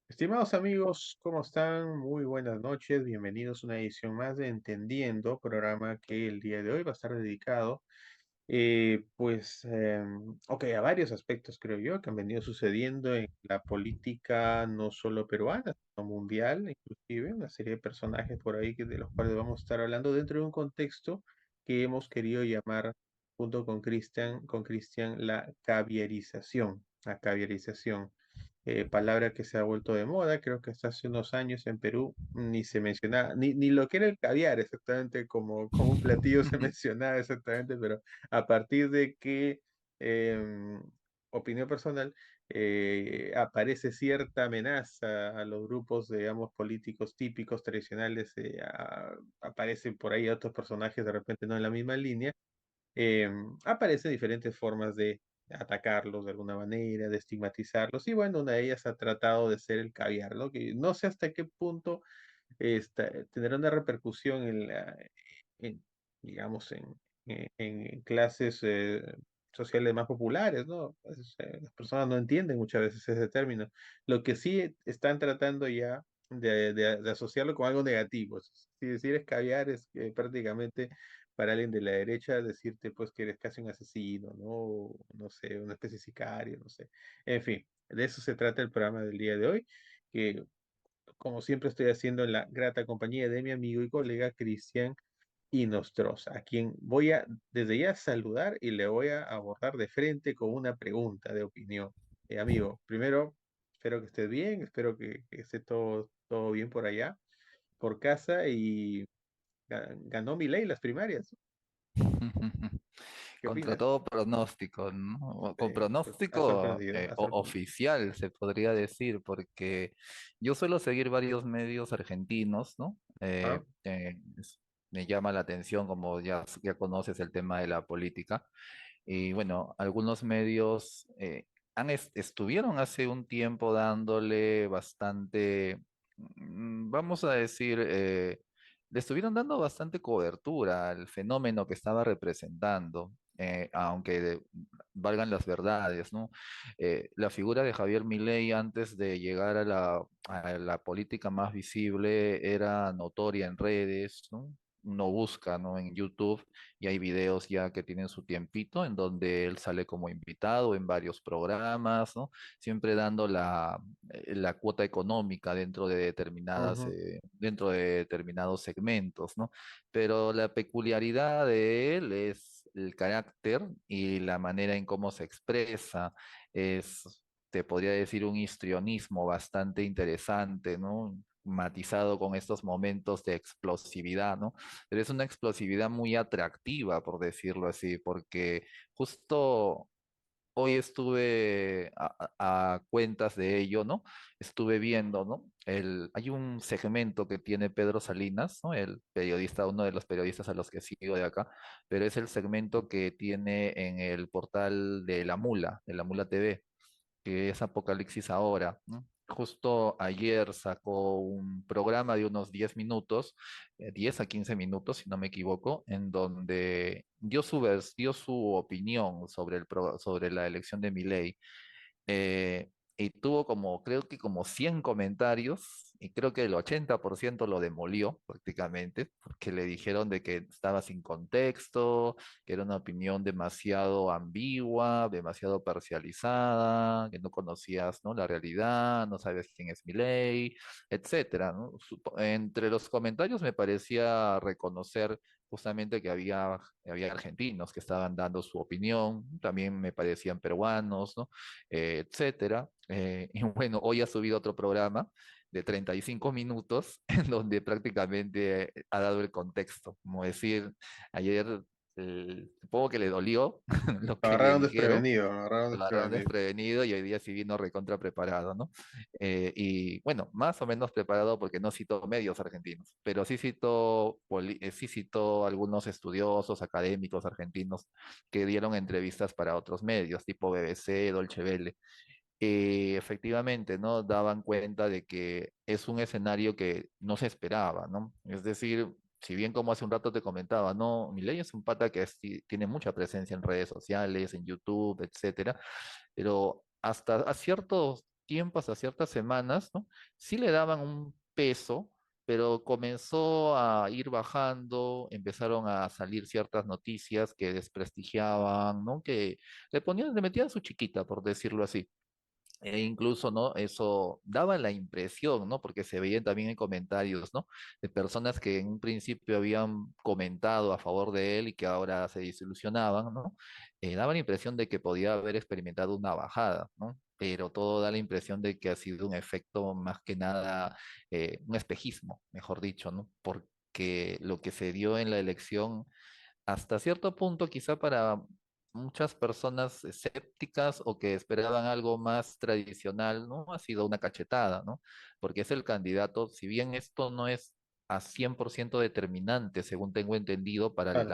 Estimados amigos, ¿cómo están? Muy buenas noches, bienvenidos a una edición más de Entendiendo, programa que el día de hoy va a estar dedicado, ok, a varios aspectos creo yo que han venido sucediendo en la política no solo peruana, sino mundial, inclusive una serie de personajes por ahí de los cuales vamos a estar hablando dentro de un contexto que hemos querido llamar junto con Cristian, la caviarización, palabra que se ha vuelto de moda. Creo que hasta hace unos años en Perú ni se mencionaba, ni lo que era el caviar exactamente como un platillo se mencionaba exactamente, pero a partir de que, em, opinión personal, aparece cierta amenaza a los grupos, digamos, políticos típicos, tradicionales, aparecen por ahí otros personajes de repente no en la misma línea, aparecen diferentes formas de atacarlos de alguna manera, de estigmatizarlos, y bueno, una de ellas ha tratado de ser el caviar, ¿no? Que no sé hasta qué punto tendrá una repercusión en, digamos, en clases sociales más populares, ¿no? Las personas no entienden muchas veces ese término. Lo que sí están tratando ya de asociarlo con algo negativo. Si decir escabiar es prácticamente para alguien de la derecha decirte pues que eres casi un asesino, ¿no? O, no sé, una especie de sicario, no sé. En fin, de eso se trata el programa del día de hoy, que como siempre estoy haciendo en la grata compañía de mi amigo y colega Cristian Inostroza, a quien voy a desde ya saludar y le voy a abordar de frente con una pregunta de opinión. Amigo, primero, espero que estés bien, espero que esté todo bien por allá, por casa, y ganó mi ley las primarias. ¿Qué Contra opinas? todo pronóstico, ¿no? Con Ha pronóstico sorprendido, ha sorprendido. oficial, se podría decir, porque yo suelo seguir varios medios argentinos, ¿no? Ah, Me llama la atención, como ya conoces el tema de la política, y bueno, algunos medios estuvieron hace un tiempo dándole bastante, vamos a decir, le estuvieron dando bastante cobertura al fenómeno que estaba representando, aunque valgan las verdades, ¿no? La figura de Javier Milei antes de llegar a la política más visible era notoria en redes, ¿no? Uno busca, ¿no? En YouTube y hay videos ya que tienen su tiempito en donde él sale como invitado en varios programas, ¿no? Siempre dando la cuota económica ujú, dentro de determinados segmentos, ¿no? Pero la peculiaridad de él es el carácter y la manera en cómo se expresa. Te podría decir, un histrionismo bastante interesante, ¿no? Matizado con estos momentos de explosividad, ¿no? Pero es una explosividad muy atractiva, por decirlo así, porque justo hoy estuve a cuentas de ello, ¿no? Estuve viendo, ¿no? Hay un segmento que tiene Pedro Salinas, ¿no? El periodista, uno de los periodistas a los que sigo de acá, pero es el segmento que tiene en el portal de la Mula TV, que es Apocalipsis Ahora, ¿no? Justo ayer sacó un programa de unos 10 minutos, 10 a 15 minutos, si no me equivoco, en donde dio su opinión sobre sobre la elección de Milei. Y tuvo como, creo que como 100 comentarios, y creo que el 80% lo demolió prácticamente, porque le dijeron de que estaba sin contexto, que era una opinión demasiado ambigua, demasiado parcializada, que no conocías, ¿no? La realidad, no sabes quién es Milei, etcétera, ¿no? Entre los comentarios me parecía reconocer justamente que había argentinos que estaban dando su opinión, también me parecían peruanos, ¿no? Etcétera. Y bueno, hoy ha subido otro programa de 35 minutos en donde prácticamente ha dado el contexto, como decir, ayer supongo que le dolió lo lo que le agarraron dijeron, desprevenido, lo agarraron lo agarraron desprevenido. desprevenido y hoy día sí vino recontra preparado, ¿no? Y bueno, más o menos preparado porque no citó medios argentinos, pero sí citó algunos estudiosos académicos argentinos que dieron entrevistas para otros medios, tipo BBC, Dolce Vele. efectivamente, ¿no? Daban cuenta de que es un escenario que no se esperaba, ¿no? Es decir, si bien como hace un rato te comentaba, ¿no? Milei es un pata que tiene mucha presencia en redes sociales, en YouTube, etcétera, pero hasta a ciertos tiempos, a ciertas semanas, ¿no? Sí le daban un peso, pero comenzó a ir bajando, empezaron a salir ciertas noticias que desprestigiaban, ¿no? Que le metían su chiquita, por decirlo así. E incluso, ¿no? Eso daba la impresión, ¿no? Porque se veían también en comentarios, ¿no? De personas que en un principio habían comentado a favor de él y que ahora se desilusionaban, ¿no? Daba la impresión de que podía haber experimentado una bajada, ¿no? Pero todo da la impresión de que ha sido un efecto más que nada, un espejismo, mejor dicho, ¿no? Porque lo que se dio en la elección hasta cierto punto, quizá para muchas personas escépticas o que esperaban algo más tradicional, ¿no? Ha sido una cachetada, ¿no? Porque es el candidato, si bien esto no es a 100% determinante, según tengo entendido, Claro,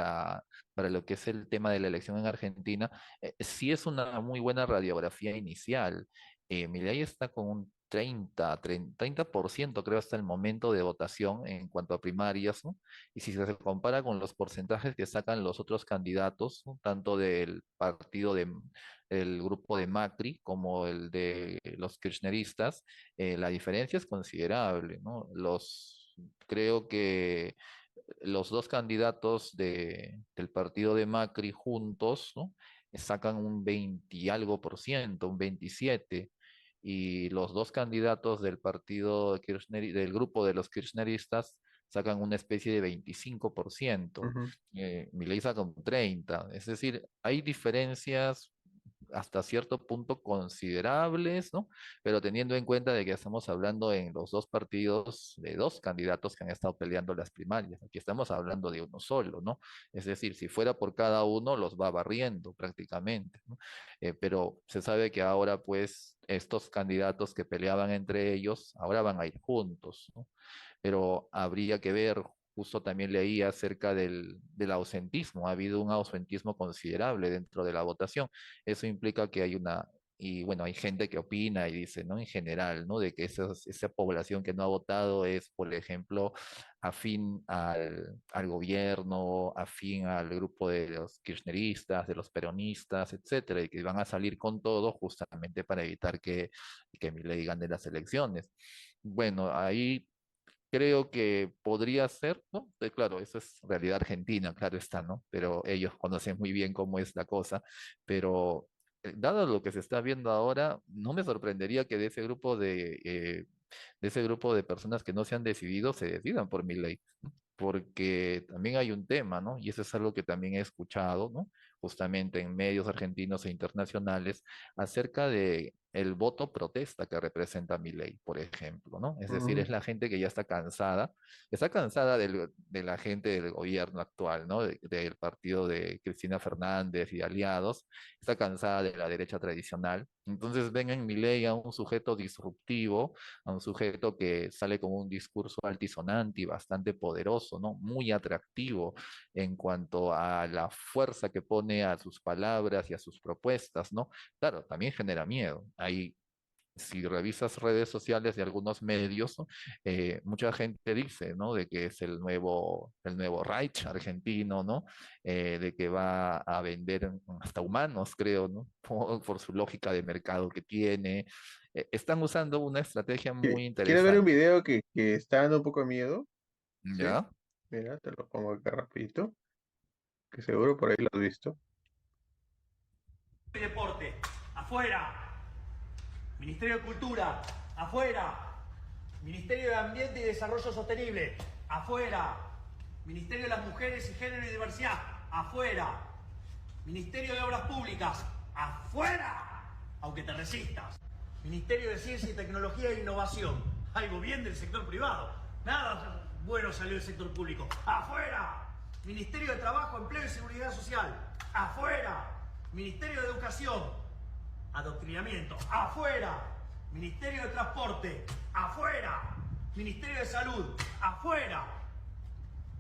para lo que es el tema de la elección en Argentina, sí es una muy buena radiografía inicial. Milei está con un 30% creo hasta el momento de votación en cuanto a primarias, ¿no? Y si se compara con los porcentajes que sacan los otros candidatos, ¿no? Tanto del el grupo de Macri como el de los kirchneristas, la diferencia es considerable, ¿no? Creo que los dos candidatos del partido de Macri juntos, ¿no? Sacan un 20 y algo por ciento, un 27, y los dos candidatos del del grupo de los kirchneristas sacan una especie de 25%. ujú, Milei saca un 30%. Es decir, hay diferencias hasta cierto punto considerables, ¿no? Pero teniendo en cuenta de que estamos hablando en los dos partidos de dos candidatos que han estado peleando las primarias. Aquí estamos hablando de uno solo, ¿no? Es decir, si fuera por cada uno, los va barriendo prácticamente, ¿no? Pero se sabe que ahora, pues, estos candidatos que peleaban entre ellos, ahora van a ir juntos, ¿no? Pero habría que ver, justo también leí acerca del ausentismo, ha habido un ausentismo considerable dentro de la votación. Eso implica que hay y bueno, hay gente que opina y dice, ¿no? En general, ¿no? De que esa población que no ha votado es, por ejemplo, afín al gobierno, afín al grupo de los kirchneristas, de los peronistas, etcétera, y que van a salir con todo justamente para evitar que Milei gane las elecciones. Bueno, ahí creo que podría ser, ¿no? Claro, eso es realidad argentina, claro está, ¿no? Pero ellos conocen muy bien cómo es la cosa, pero dado lo que se está viendo ahora, no me sorprendería que de ese grupo de personas que no se han decidido se decidan por mi ley, porque también hay un tema, ¿no? Y eso es algo que también he escuchado, ¿no? Justamente en medios argentinos e internacionales, acerca de el voto protesta que representa mi ley, por ejemplo, ¿no? Es decir, ujú. es la gente que ya está cansada de la gente del gobierno actual, ¿no? Del partido de Cristina Fernández y aliados, está cansada de la derecha tradicional. Entonces ven en Milei a un sujeto disruptivo, a un sujeto que sale con un discurso altisonante y bastante poderoso, ¿no? Muy atractivo en cuanto a la fuerza que pone a sus palabras y a sus propuestas, ¿no? Claro, también genera miedo. Si revisas redes sociales de algunos medios, ¿no? Mucha gente dice, ¿no? De que es el nuevo Reich argentino, ¿no? De que va a vender hasta humanos, creo, ¿no? Por su lógica de mercado que tiene. Están usando una estrategia muy ¿Quieres ver un interesante, video que está dando un poco de miedo? Sí, ¿ya? mira, te lo pongo acá rapidito, que seguro por ahí lo has visto. Y Deporte, afuera. Ministerio de Cultura, afuera. Ministerio de Ambiente y Desarrollo Sostenible, afuera. Ministerio de las Mujeres y Género y Diversidad, afuera. Ministerio de Obras Públicas, afuera. Aunque te resistas. Ministerio de Ciencia y Tecnología e Innovación, algo bien del sector privado. Nada bueno salió del sector público, afuera. Ministerio de Trabajo, Empleo y Seguridad Social, afuera. Ministerio de Educación, adoctrinamiento, afuera. Ministerio de Transporte, afuera. Ministerio de Salud, afuera.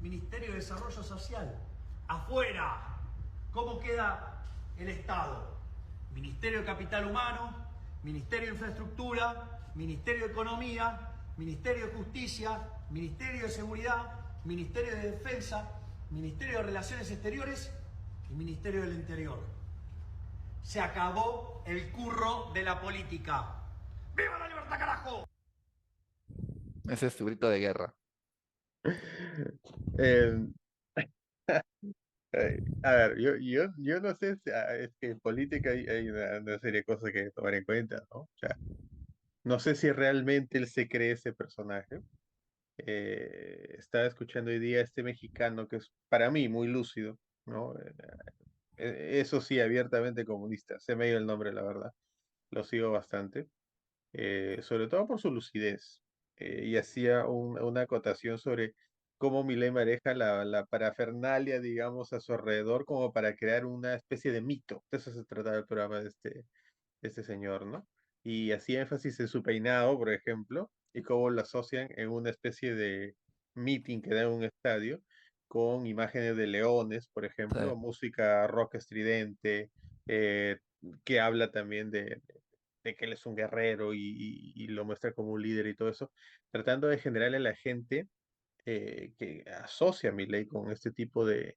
Ministerio de Desarrollo Social, afuera. ¿Cómo queda el Estado? Ministerio de Capital Humano, Ministerio de Infraestructura, Ministerio de Economía, Ministerio de Justicia, Ministerio de Seguridad, Ministerio de Defensa, Ministerio de Relaciones Exteriores y Ministerio del Interior. Se acabó el curro de la política. ¡Viva la libertad, carajo! Ese es su grito de guerra. Eh, a ver, yo no sé si es que en política hay una serie de cosas que tomar en cuenta, ¿no? O sea, no sé si realmente él se cree ese personaje. Estaba escuchando hoy día a este mexicano que es para mí muy lúcido, ¿no? Eso sí, abiertamente comunista. Se me ha ido el nombre, la verdad. Lo sigo bastante. Sobre todo por su lucidez. Y hacía una acotación sobre cómo Milei maneja la parafernalia, digamos, a su alrededor, como para crear una especie de mito. De eso se trataba el programa de este señor, ¿no? Y hacía énfasis en su peinado, por ejemplo, y cómo lo asocian en una especie de meeting que da en un estadio con imágenes de leones, por ejemplo, Sí. música rock estridente, eh, que habla también de que él es un guerrero y lo muestra como un líder y todo eso, tratando de generarle a la gente que asocia a Milei con este tipo de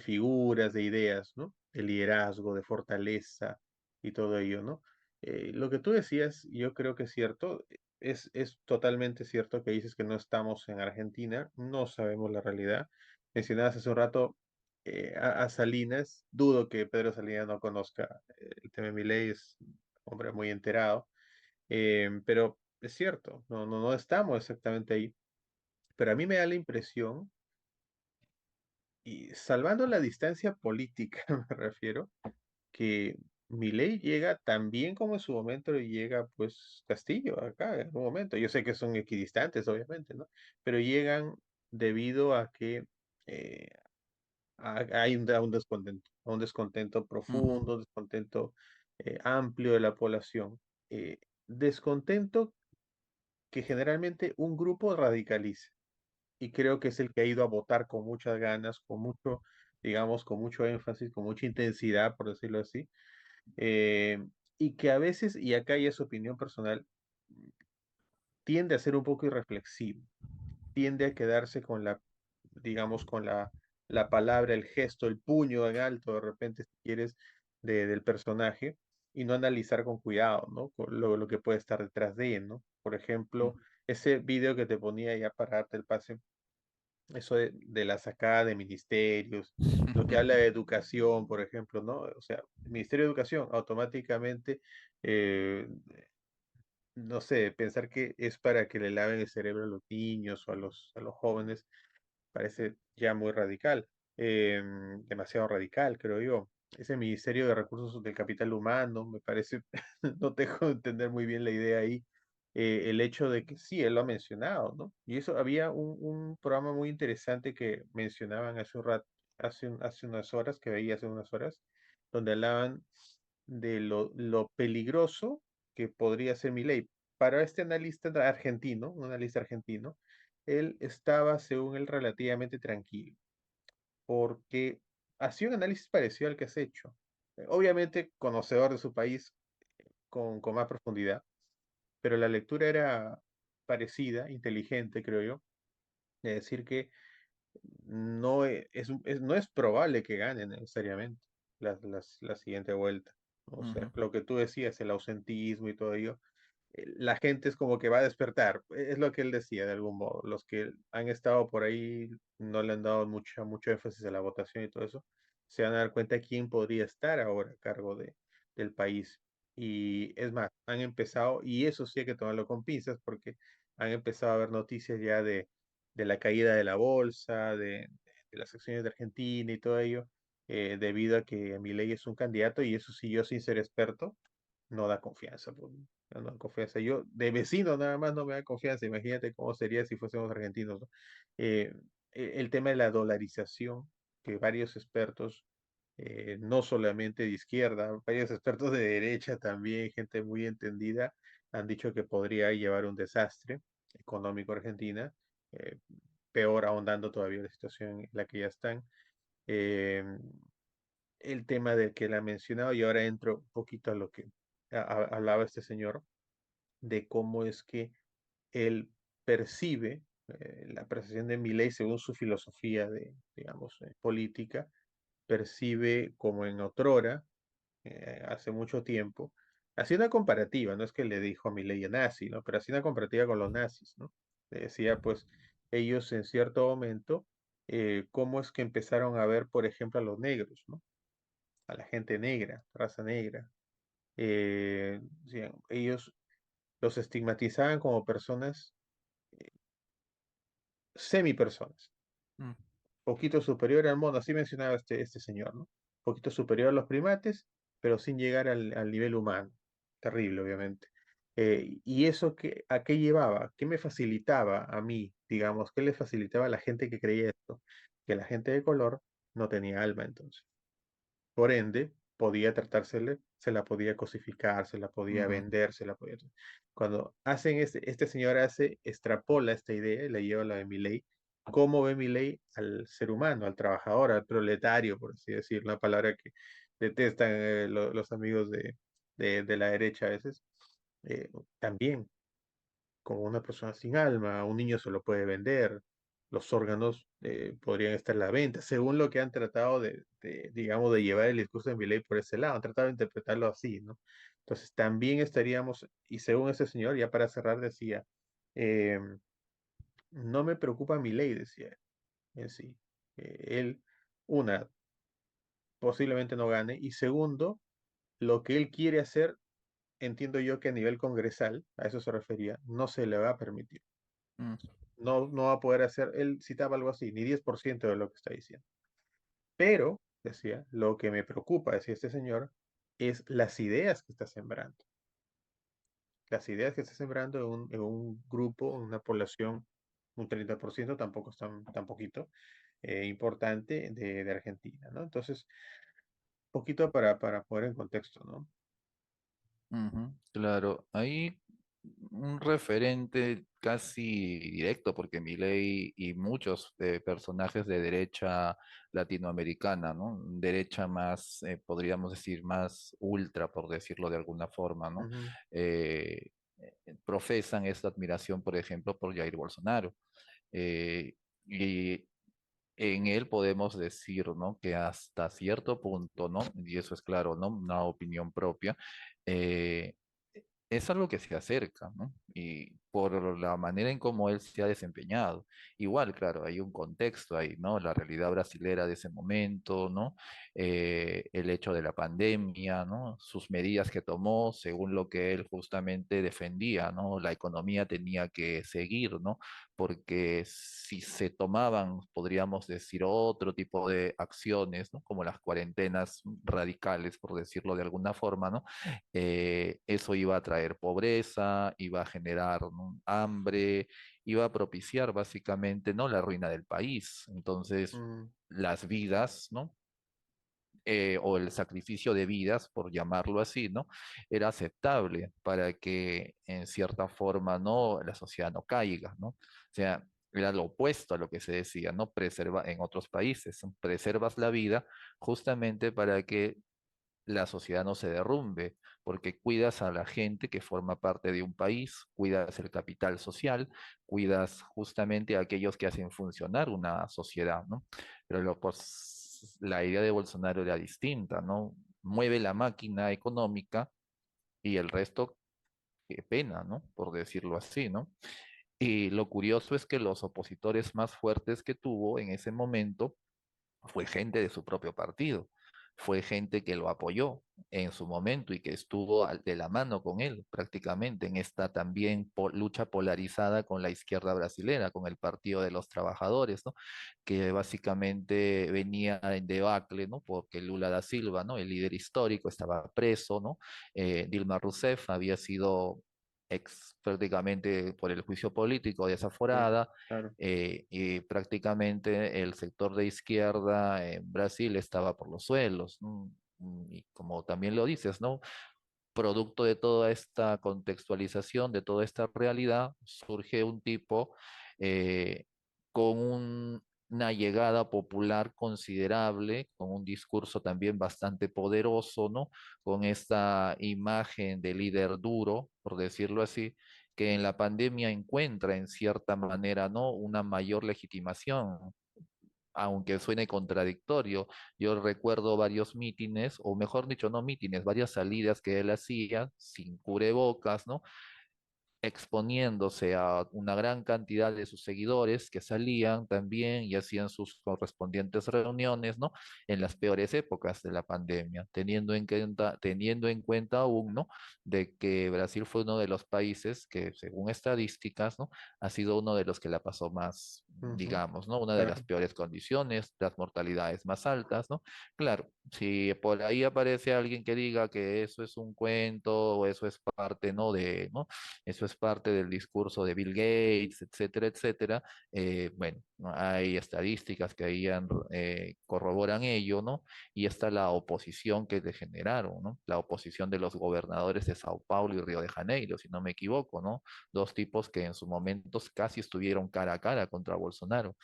figuras, de ideas, ¿no? De liderazgo, de fortaleza y todo ello, ¿no? Lo que tú decías, yo creo que es cierto, es totalmente cierto que dices que no estamos en Argentina, no sabemos la realidad. Mencionabas hace un rato a Salinas, dudo que Pedro Salinas no conozca el tema de Milei, es un hombre muy enterado, pero es cierto, no estamos exactamente ahí. Pero a mí me da la impresión, y salvando la distancia política me refiero, que Milei llega tan bien como en su momento llega pues Castillo acá en un momento. Yo sé que son equidistantes, obviamente, ¿no? Pero llegan debido a que eh, hay un descontento Ujú. profundo, un descontento amplio de la población. Descontento que generalmente un grupo radicaliza. Y creo que es el que ha ido a votar con muchas ganas, con mucho, digamos, con mucho énfasis, con mucha intensidad, por decirlo así, y que a veces, y acá ya es opinión personal, tiende a ser un poco irreflexivo, tiende a quedarse con digamos, con la palabra, el gesto, el puño en alto, de repente, si quieres, del personaje, y no analizar con cuidado, ¿no? Con lo que puede estar detrás de él, ¿no? Por ejemplo, ese video que te ponía ya para darte el pase, eso de la sacada de ministerios, lo que habla de educación, por ejemplo, ¿no? O sea, el Ministerio de Educación automáticamente, eh, no sé, pensar que es para que le laven el cerebro a los niños o a los jóvenes, parece ya muy radical, demasiado radical, creo yo. Ese Ministerio de Recursos del Capital Humano, me parece, no te dejo entender muy bien la idea ahí. El hecho de que sí, él lo ha mencionado, ¿no? Y eso había un programa muy interesante que mencionaban hace un rato, hace unas horas, que veía hace unas horas, donde hablaban de lo peligroso que podría ser Milei. Para este analista argentino, un analista argentino, él estaba, según él, relativamente tranquilo, porque hacía un análisis parecido al que has hecho. Obviamente, conocedor de su país con más profundidad, pero la lectura era parecida, inteligente, creo yo, de decir que no es probable que gane necesariamente la siguiente vuelta, ¿no? O sea, Ujú. lo que tú decías, el ausentismo y todo ello, la gente es como que va a despertar, es lo que él decía de algún modo. Los que han estado por ahí no le han dado mucho énfasis a la votación y todo eso, se van a dar cuenta quién podría estar ahora a cargo del país. Y es más, han empezado, y eso sí hay que tomarlo con pinzas, porque han empezado a haber noticias ya de la caída de la bolsa, de las acciones de Argentina y todo ello, debido a que Milei es un candidato, y eso sí, yo sin ser experto, no da confianza, pues, no da confianza. Yo de vecino nada más no me da confianza. Imagínate cómo sería si fuésemos argentinos, ¿no? Eh, el tema de la dolarización, que varios expertos, no solamente de izquierda, varios expertos de derecha también, gente muy entendida, han dicho que podría llevar un desastre económico a Argentina, eh, peor ahondando todavía la situación en la que ya están. Eh, el tema del que la ha mencionado, y ahora entro un poquito a lo que hablaba este señor de cómo es que él percibe la percepción de Milei según su filosofía de, digamos, política, percibe como en otrora, hace mucho tiempo, hacía una comparativa, no es que le dijo a Milei nazi, ¿no? Pero hacía una comparativa con los nazis, ¿no? Le decía, pues, ellos en cierto momento, cómo es que empezaron a ver, por ejemplo, a los negros, ¿no? A la gente negra, raza negra. Decían, ellos los estigmatizaban como personas, semipersonas, mm, poquito superior al mono, así mencionaba este señor, ¿no? Poquito superior a los primates, pero sin llegar al nivel humano. Terrible, obviamente. ¿Y eso a qué llevaba? ¿Qué me facilitaba a mí, digamos? ¿Qué le facilitaba a la gente que creía esto? Que la gente de color no tenía alma entonces. Por ende, podía tratársele, se la podía cosificar, se la podía ujú, vender, se la podía... Cuando hacen este señor extrapola esta idea y la lleva a la de Milley, ¿cómo ve Milley al ser humano, al trabajador, al proletario, por así decir, una palabra que detestan los amigos de la derecha a veces? Eh, También como una persona sin alma, un niño se lo puede vender, los órganos podrían estar a la venta, según lo que han tratado digamos, de llevar el discurso de Milei por ese lado, han tratado de interpretarlo así, ¿no? Entonces también estaríamos, y según ese señor, ya para cerrar decía, eh, no me preocupa Milei, decía en sí. Él, una, posiblemente no gane, y segundo, lo que él quiere hacer, entiendo yo que a nivel congresal, a eso se refería, no se le va a permitir. mm, No va a poder hacer, él citaba algo así, ni 10% de lo que está diciendo. Pero, decía, lo que me preocupa, decía este señor, es las ideas que está sembrando. Las ideas que está sembrando en un grupo, en una población, un 30% tampoco es tan poquito, importante de Argentina, ¿no? Entonces, poquito para poner en contexto, ¿no? ujú, claro, hay un referente casi directo, porque Milei y muchos personajes de derecha latinoamericana, ¿no? Derecha más, podríamos decir, más ultra, por decirlo de alguna forma, ¿no? Ujú, Eh, Profesan esta admiración, por ejemplo, por Jair Bolsonaro. Y en él podemos decir, ¿no? Que hasta cierto punto, ¿no? Y eso es claro, ¿no? Una opinión propia. eh, es algo que se acerca, ¿no? Y por la manera en cómo él se ha desempeñado. Igual, claro, hay un contexto ahí, ¿no? La realidad brasilera de ese momento, ¿no? El hecho de la pandemia, ¿no? Sus medidas que tomó según lo que él justamente defendía, ¿no? La economía tenía que seguir, ¿no? Porque si se tomaban, podríamos decir, otro tipo de acciones, ¿no? Como las cuarentenas radicales, por decirlo de alguna forma, ¿no? Eso iba a traer pobreza, iba a generar, ¿no? Hambre, iba a propiciar básicamente, ¿no? La ruina del país. Entonces, mm, las vidas, ¿no? O el sacrificio de vidas, por llamarlo así, ¿no? Era aceptable para que en cierta forma, ¿no? La sociedad no caiga, ¿no? O sea, era lo opuesto a lo que se decía, ¿no? Preserva en otros países, ¿no? Preservas la vida justamente para que la sociedad no se derrumbe, porque cuidas a la gente que forma parte de un país, cuidas el capital social, cuidas justamente a aquellos que hacen funcionar una sociedad, ¿no? Pero pues, la idea de Bolsonaro era distinta, ¿no? Mueve la máquina económica y el resto, qué pena, ¿no? Por decirlo así, ¿no? Y lo curioso es que los opositores más fuertes que tuvo en ese momento fue gente de su propio partido, fue gente que lo apoyó en su momento y que estuvo de la mano con él prácticamente en esta también lucha polarizada con la izquierda brasilera, con el Partido de los Trabajadores, ¿no? Que básicamente venía en debacle, ¿no? Porque Lula da Silva, ¿no? El líder histórico estaba preso, ¿no? Dilma Rousseff había sido ex prácticamente por el juicio político sí, desaforada, claro. y prácticamente el sector de izquierda en Brasil estaba por los suelos, ¿no? Y como también lo dices, ¿no? Producto de toda esta contextualización, de toda esta realidad, surge un tipo eh, con una llegada popular considerable, con un discurso también bastante poderoso, ¿no? Con esta imagen de líder duro, por decirlo así, que en la pandemia encuentra en cierta manera, ¿no? Una mayor legitimación, aunque suene contradictorio. Yo recuerdo varios mítines, o mejor dicho, no mítines, varias salidas que él hacía sin cubrebocas, ¿no? Exponiéndose a una gran cantidad de sus seguidores que salían también y hacían sus correspondientes reuniones, ¿no? En las peores épocas de la pandemia, teniendo en cuenta aún, ¿no? De que Brasil fue uno de los países que, según estadísticas, ¿no? Ha sido uno de los que la pasó más, Ujú, digamos, ¿no? Una de las claro. peores condiciones, las mortalidades más altas, ¿no? Claro, si por ahí aparece alguien que diga que eso es un cuento o eso es parte, ¿no? ¿No? Eso es parte del discurso de Bill Gates, etcétera, etcétera. Bueno, ¿no? Hay estadísticas que ahí corroboran ello, ¿no? Y está la oposición que le generaron, ¿no? La oposición de los gobernadores de Sao Paulo y Río de Janeiro, si no me equivoco, ¿no? Dos tipos que en sus momentos casi estuvieron cara a cara contra Bolsonaro.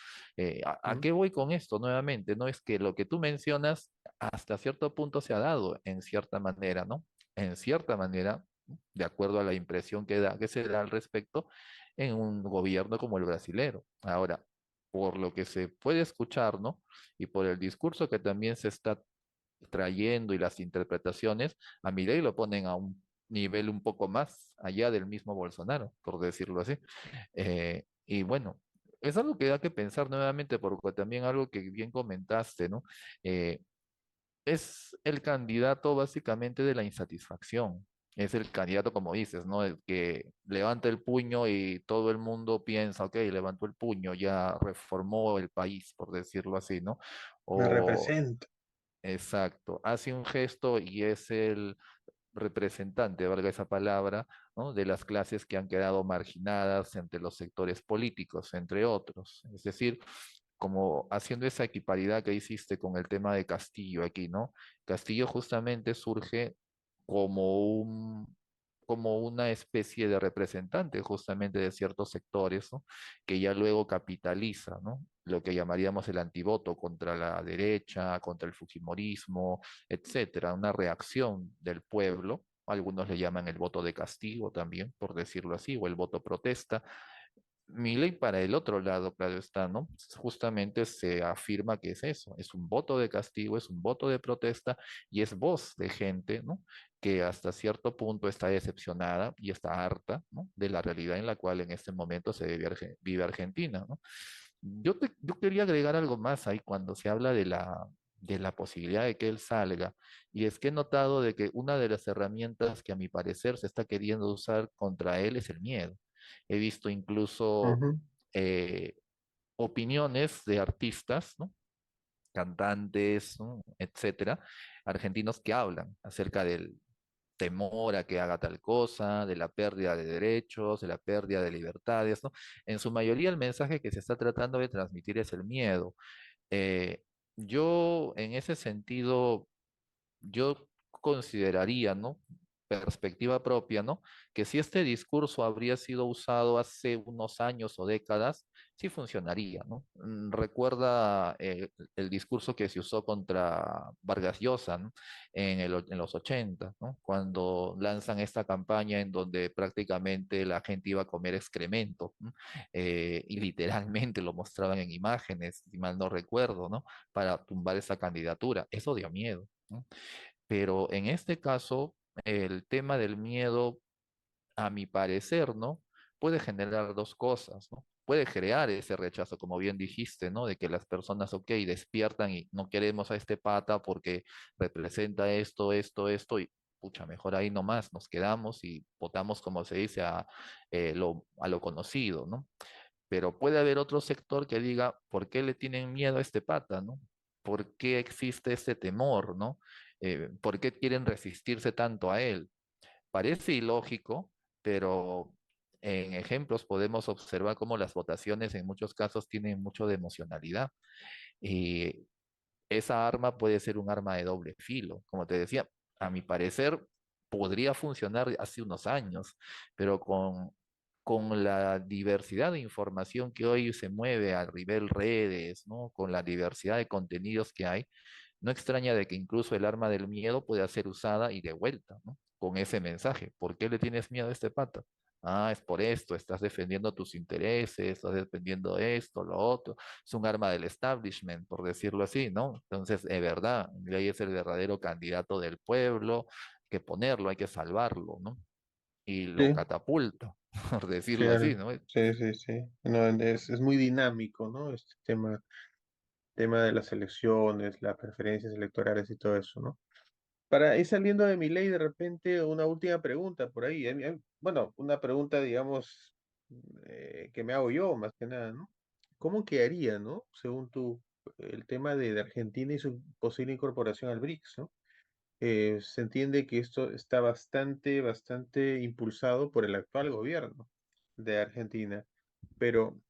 ¿A Mm, qué voy con esto nuevamente? No es que lo que tú mencionas hasta cierto punto se ha dado en cierta manera, ¿no? En cierta manera, de acuerdo a la impresión que se da al respecto en un gobierno como el brasilero. Ahora, por lo que se puede escuchar, ¿no? Y por el discurso que también se está trayendo y las interpretaciones, a Milei lo ponen a un nivel un poco más allá del mismo Bolsonaro, por decirlo así. Y bueno, es algo que da que pensar nuevamente, porque también algo que bien comentaste, ¿no? Eh, es el candidato básicamente de la insatisfacción. Es el candidato, como dices, ¿no? El que levanta el puño y todo el mundo piensa, ok, levantó el puño, ya reformó el país, por decirlo así, ¿no? me O, representa. exacto, hace un gesto y es el representante, valga esa palabra, ¿no? De las clases que han quedado marginadas entre los sectores políticos, entre otros. Es decir, como haciendo esa equiparidad que hiciste con el tema de Castillo aquí, ¿no? Castillo justamente surge como como una especie de representante justamente de ciertos sectores, ¿no? Que ya luego capitaliza, ¿no? Lo que llamaríamos el antivoto contra la derecha, contra el fujimorismo, etcétera, una reacción del pueblo. Algunos le llaman el voto de castigo también, por decirlo así, o el voto protesta. Milei para el otro lado, claro está, ¿no? Justamente se afirma que es eso, es un voto de castigo, es un voto de protesta y es voz de gente, ¿no? Que hasta cierto punto está decepcionada y está harta, ¿no? De la realidad en la cual en este momento vive Argentina, ¿no? Yo quería agregar algo más ahí cuando se habla de de la posibilidad de que él salga, y es que he notado de que una de las herramientas que a mi parecer se está queriendo usar contra él es el miedo. He visto incluso Ujú, eh, opiniones de artistas, ¿no? Cantantes, ¿no? Etcétera, argentinos que hablan acerca del temor a que haga tal cosa, de la pérdida de derechos, de la pérdida de libertades, ¿no? En su mayoría el mensaje que se está tratando de transmitir es el miedo. Eh, yo en ese sentido yo consideraría, ¿no? Perspectiva propia, ¿no? Que si este discurso habría sido usado hace unos años o décadas, sí funcionaría, ¿no? Recuerda el discurso que se usó contra Vargas Llosa, ¿no? En los 80, ¿no? Cuando lanzan esta campaña en donde prácticamente la gente iba a comer excremento, ¿no? Y literalmente lo mostraban en imágenes, si mal no recuerdo, ¿no? Para tumbar esa candidatura. Eso dio miedo, ¿no? Pero en este caso, el tema del miedo, a mi parecer, ¿no? Puede generar dos cosas, ¿no? Puede crear ese rechazo, como bien dijiste, ¿no? De que las personas, ok, despiertan y no queremos a este pata porque representa esto, y pucha, mejor ahí nomás nos quedamos y votamos, como se dice, a lo conocido, ¿no? Pero puede haber otro sector que diga, ¿por qué le tienen miedo a este pata, ¿no? ¿Por qué existe ese temor, ¿no? ¿Por qué quieren resistirse tanto a él? Parece ilógico, pero en ejemplos podemos observar cómo las votaciones en muchos casos tienen mucho de emocionalidad. Y esa arma puede ser un arma de doble filo. Como te decía, a mi parecer podría funcionar hace unos años, pero con la diversidad de información que hoy se mueve a nivel redes, ¿no? Con la diversidad de contenidos que hay, no extraña de que incluso el arma del miedo pueda ser usada y de vuelta, ¿no? Con ese mensaje. ¿Por qué le tienes miedo a este pata? Ah, es por esto, estás defendiendo tus intereses, estás defendiendo esto, lo otro. Es un arma del establishment, por decirlo así, ¿no? Entonces, es verdad, Milei es el verdadero candidato del pueblo, hay que ponerlo, hay que salvarlo, ¿no? Y lo Sí, catapulta, por sí, decirlo así, ¿no? sí, sí, sí. No, es muy dinámico, ¿no? Este tema de las elecciones, las preferencias electorales y todo eso, ¿no? Para ir saliendo de mi ley, de repente, una última pregunta por ahí. Bueno, una pregunta, digamos, que me hago yo, más que nada, ¿no? ¿Cómo quedaría, ¿no? Según tú, el tema de Argentina y su posible incorporación al BRICS, ¿no? Se entiende que esto está bastante impulsado por el actual gobierno de Argentina, pero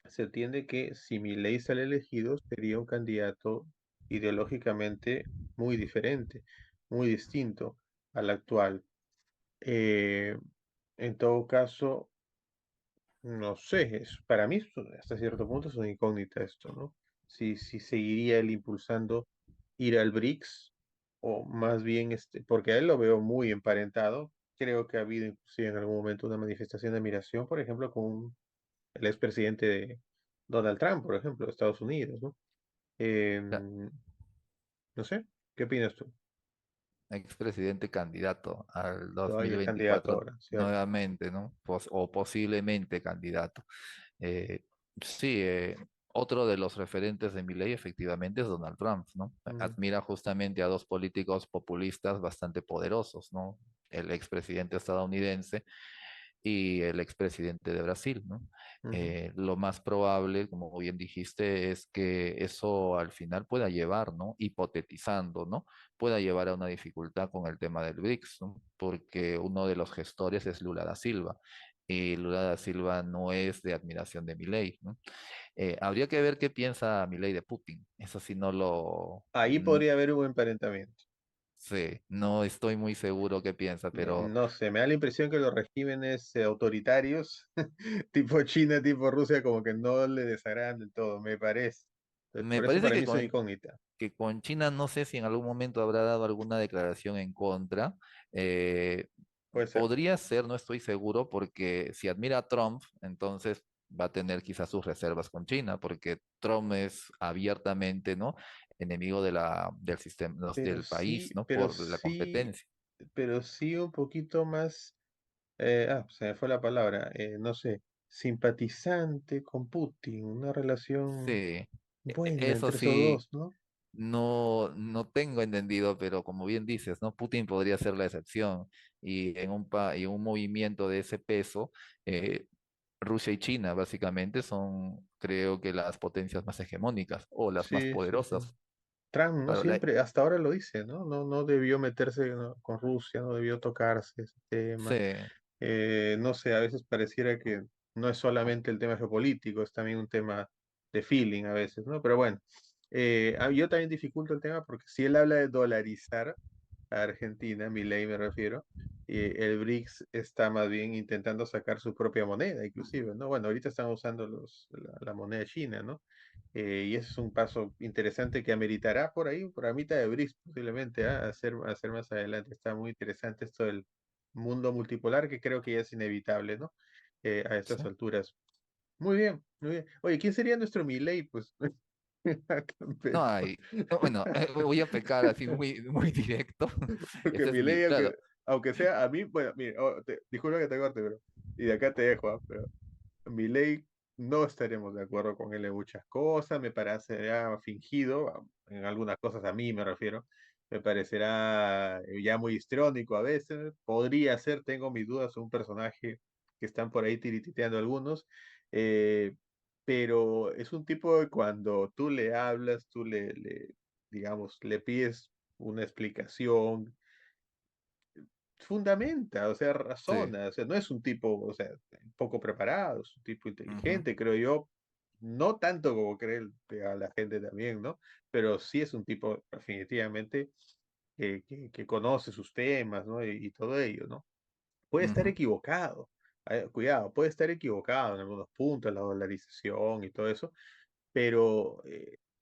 se entiende que si Milei sale elegido, sería un candidato ideológicamente muy diferente, muy distinto al actual. Eh, en todo caso, no sé, para mí hasta cierto punto es una incógnita esto, ¿no? Si seguiría él impulsando ir al BRICS o más bien, porque a él lo veo muy emparentado. Creo que ha habido inclusive en algún momento una manifestación de admiración, por ejemplo, con el expresidente de Donald Trump, por ejemplo, de Estados Unidos, ¿no? Em, no sé, ¿qué opinas tú? Expresidente candidato al Todavía es candidato 2024 ahora, ¿cierto? nuevamente, ¿no? O posiblemente candidato. Eh, sí, otro de los referentes de Milei efectivamente es Donald Trump, ¿no? Mm, Admira justamente a dos políticos populistas bastante poderosos, ¿no? El expresidente estadounidense y el expresidente de Brasil, ¿no? ujú. Lo más probable, como bien dijiste, es que eso al final pueda llevar, ¿no? Hipotetizando, ¿no? Pueda llevar a una dificultad con el tema del BRICS, ¿no? Porque uno de los gestores es Lula da Silva. Y Lula da Silva no es de admiración de Milei, ¿no? Habría que ver qué piensa Milei de Putin. Eso sí no lo... Ahí podría haber un emparentamiento. Sí, no estoy muy seguro qué piensa, pero No sé, me da la impresión que los regímenes autoritarios, tipo China, tipo Rusia, como que no le desagradan del todo, me parece. Entonces, me por eso parece para mí es una incógnita. que con China no sé si en algún momento habrá dado alguna declaración en contra. Eh, Puede ser. podría ser, no estoy seguro, porque si admira a Trump, entonces va a tener quizás sus reservas con China, porque Trump es abiertamente, ¿no? Enemigo del sistema, Pero del país, sí, ¿no? pero Por la sí, competencia. pero sí un poquito más, se me fue la palabra, no sé, simpatizante con Putin, una relación Sí, buena eso entre esos sí, dos, ¿no? no tengo entendido, pero como bien dices, ¿no? Putin podría ser la excepción y y un movimiento de ese peso, eh, Rusia y China básicamente son, creo que las potencias más hegemónicas o las más Sí, sí, sí. poderosas. Trump no Claro, siempre, hasta ahora lo dice, ¿no? No debió meterse, ¿no? con Rusia, no debió tocarse ese sí, tema. No sé, a veces pareciera que no es solamente el tema geopolítico, es también un tema de feeling a veces, ¿no? Pero bueno, yo también dificulto el tema porque si él habla de dolarizar a Argentina, Milei me refiero, y el BRICS está más bien intentando sacar su propia moneda, inclusive, ¿no? Bueno, ahorita están usando la moneda china, ¿no? Y ese es un paso interesante que ameritará por ahí, por la mitad de BRICS posiblemente, ¿ah? Hacer más adelante. Está muy interesante esto del mundo multipolar que creo que ya es inevitable, ¿no? A estas sí. alturas. Muy bien, muy bien. Oye, ¿quién sería nuestro Milei? Pues acá en No Perú. hay, no, bueno, voy a pecar así muy directo. Porque Ese es mi, Milei, claro, aunque sea a mí, bueno, mire, disculpa que te corte, pero, y de acá te dejo, ¿ah? Pero Milei no estaremos de acuerdo con él en muchas cosas, me parecerá fingido, en algunas cosas a mí me refiero, me parecerá ya muy histriónico a veces, podría ser, tengo mis dudas, un personaje que están por ahí tirititeando algunos, eh, pero es un tipo que cuando tú le hablas, digamos, le pides una explicación, fundamenta, o sea, sí. razona, o sea, no es un tipo, o sea, poco preparado, es un tipo Ujú, inteligente, creo yo, no tanto como cree a la gente también, ¿no? Pero sí es un tipo definitivamente que conoce sus temas, ¿no? Y todo ello, ¿no? Puede estar ujú, equivocado, Cuidado, puede estar equivocado en algunos puntos, la dolarización y todo eso, pero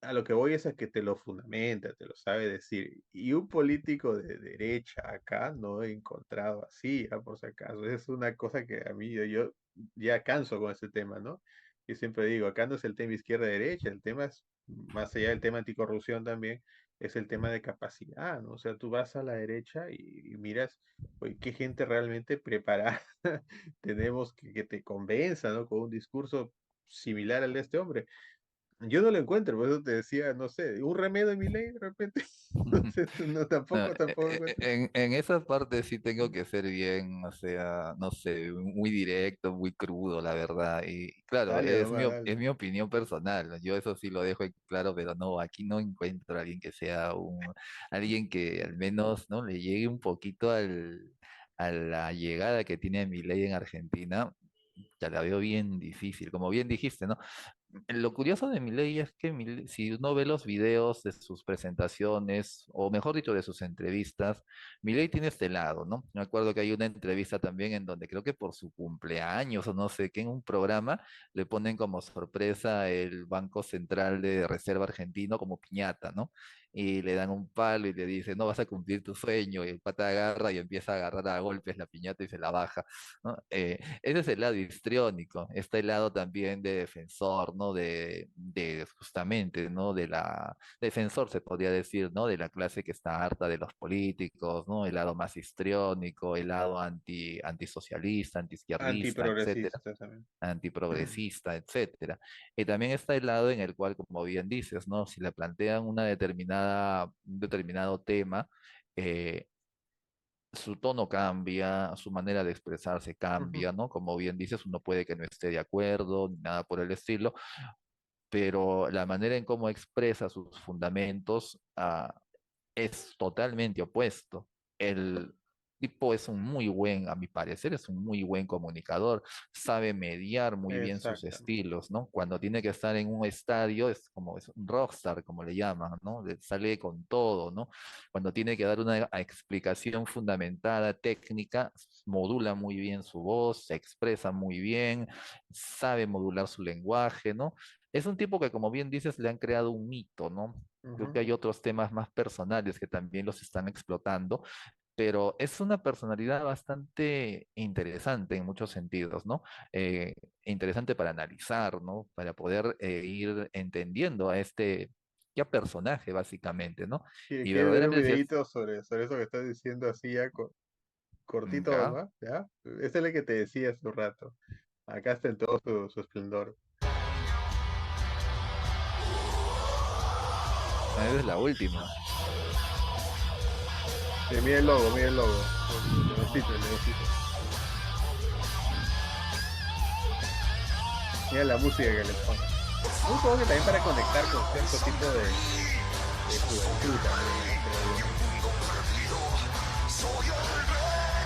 a lo que voy es a que te lo fundamenta, te lo sabe decir. Y un político de derecha acá no he encontrado así, por si acaso. Es una cosa que a mí yo ya canso con ese tema, ¿no? Yo siempre digo, acá no es el tema izquierda-derecha, el tema es, más allá del tema anticorrupción también, es el tema de capacidad, ¿no? O sea, tú vas a la derecha y miras, oye, qué gente realmente preparada tenemos que te convenza, ¿no? Con un discurso similar al de este hombre. Yo no lo encuentro, por eso te decía, no sé, un remedio de mi ley de repente. No sé, no, No, tampoco encuentro. en esa parte sí tengo que ser bien, o sea, no sé, muy directo, muy crudo, la verdad. Y claro, Dale nomás, es dale. mi opinión personal, ¿no? Yo eso sí lo dejo en claro, pero no, aquí no encuentro a alguien que sea alguien que al menos, ¿no? Le llegue un poquito a la llegada que tiene ley en Argentina. Ya la veo bien difícil, como bien dijiste, ¿no? Lo curioso de Milei es que si uno ve los videos de sus presentaciones, o mejor dicho, de sus entrevistas, Milei tiene este lado, ¿no? Me acuerdo que hay una entrevista también en donde creo que por su cumpleaños o no sé qué, en un programa le ponen como sorpresa el Banco Central de Reserva Argentino como piñata, ¿no? Y le dan un palo y le dicen, no vas a cumplir tu sueño, y el pata agarra y empieza a agarrar a golpes la piñata y se la baja, ¿no? Ese es el lado histriónico. Está el lado también de defensor, ¿no? De justamente, ¿no? De la defensor, se podría decir, ¿no? De la clase que está harta de los políticos, ¿no? El lado más histriónico, el lado antisocialista, antiizquierdista, etcétera, Antiprogresista también. antiprogresista, etcétera. Y también está el lado en el cual, como bien dices, ¿no? Si le plantean un determinado tema, eh, su tono cambia, su manera de expresarse Ujú. cambia, ¿no? Como bien dices, uno puede que no esté de acuerdo, ni nada por el estilo, pero la manera en cómo expresa sus fundamentos, es totalmente opuesto. El tipo es un muy buen, a mi parecer, es un muy buen comunicador, sabe mediar muy bien sus Exactamente. estilos, ¿no? Cuando tiene que estar en un estadio es como es un rockstar, como le llaman, ¿no? Sale con todo, ¿no? Cuando tiene que dar una explicación fundamentada, técnica, modula muy bien su voz, se expresa muy bien, sabe modular su lenguaje, ¿no? Es un tipo que, como bien dices, le han creado un mito, ¿no? Creo que Ujú. hay otros temas más personales que también los están explotando, pero es una personalidad bastante interesante en muchos sentidos, ¿no? Interesante para analizar, ¿no? Para poder ir entendiendo a este ya personaje, básicamente, ¿no? Y ¿Quieres ver un verdaderamente, videito sobre eso que estás diciendo así ya cortito ya, nomás? ¿Ya? Este es el que te decía hace un rato. Acá está en todo su esplendor. esa es la última. Mira el logo, mira el logo. El leoncito, el leoncito. Mira la música que le pone. Un juego que también para conectar con cierto tipo de juventud también, creo yo.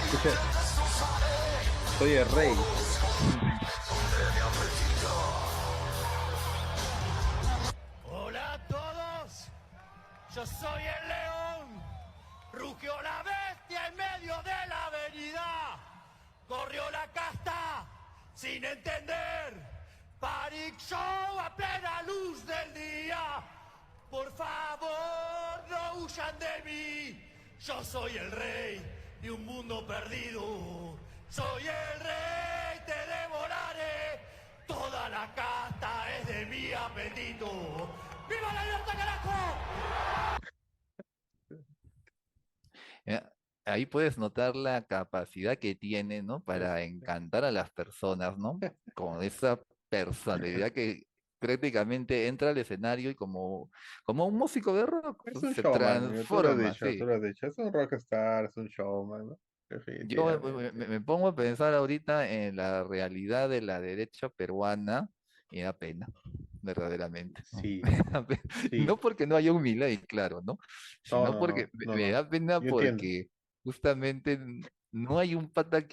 Escucha, soy el rey. Hola a todos, yo soy el león. Rugió la bestia en medio de la avenida. Corrió la casta sin entender. Panic Show a plena luz del día. Por favor, no huyan de mí. Yo soy el rey de un mundo perdido. Soy el rey, te devoraré. Toda la casta es de mi apetito. ¡Viva la libertad, carajo! Eh, Ahí puedes notar la capacidad que tiene, ¿no? Es, Para encantar a las personas, ¿no? Con esa personalidad que prácticamente entra al escenario y como un músico de rock, es pues, un se showman, amigo, tú lo has transforma, dicho, tú sí. lo has dicho. Es un rockstar, es un showman, ¿no? Yo Definitivamente. me pongo a pensar ahorita en la realidad de la derecha peruana y da pena, verdaderamente, ¿no? Sí, Me da pena. No sí. porque no haya un Milei, claro, ¿no? No, Sino no, porque no, no, me no. da pena Yo entiendo. porque justamente no hay un pata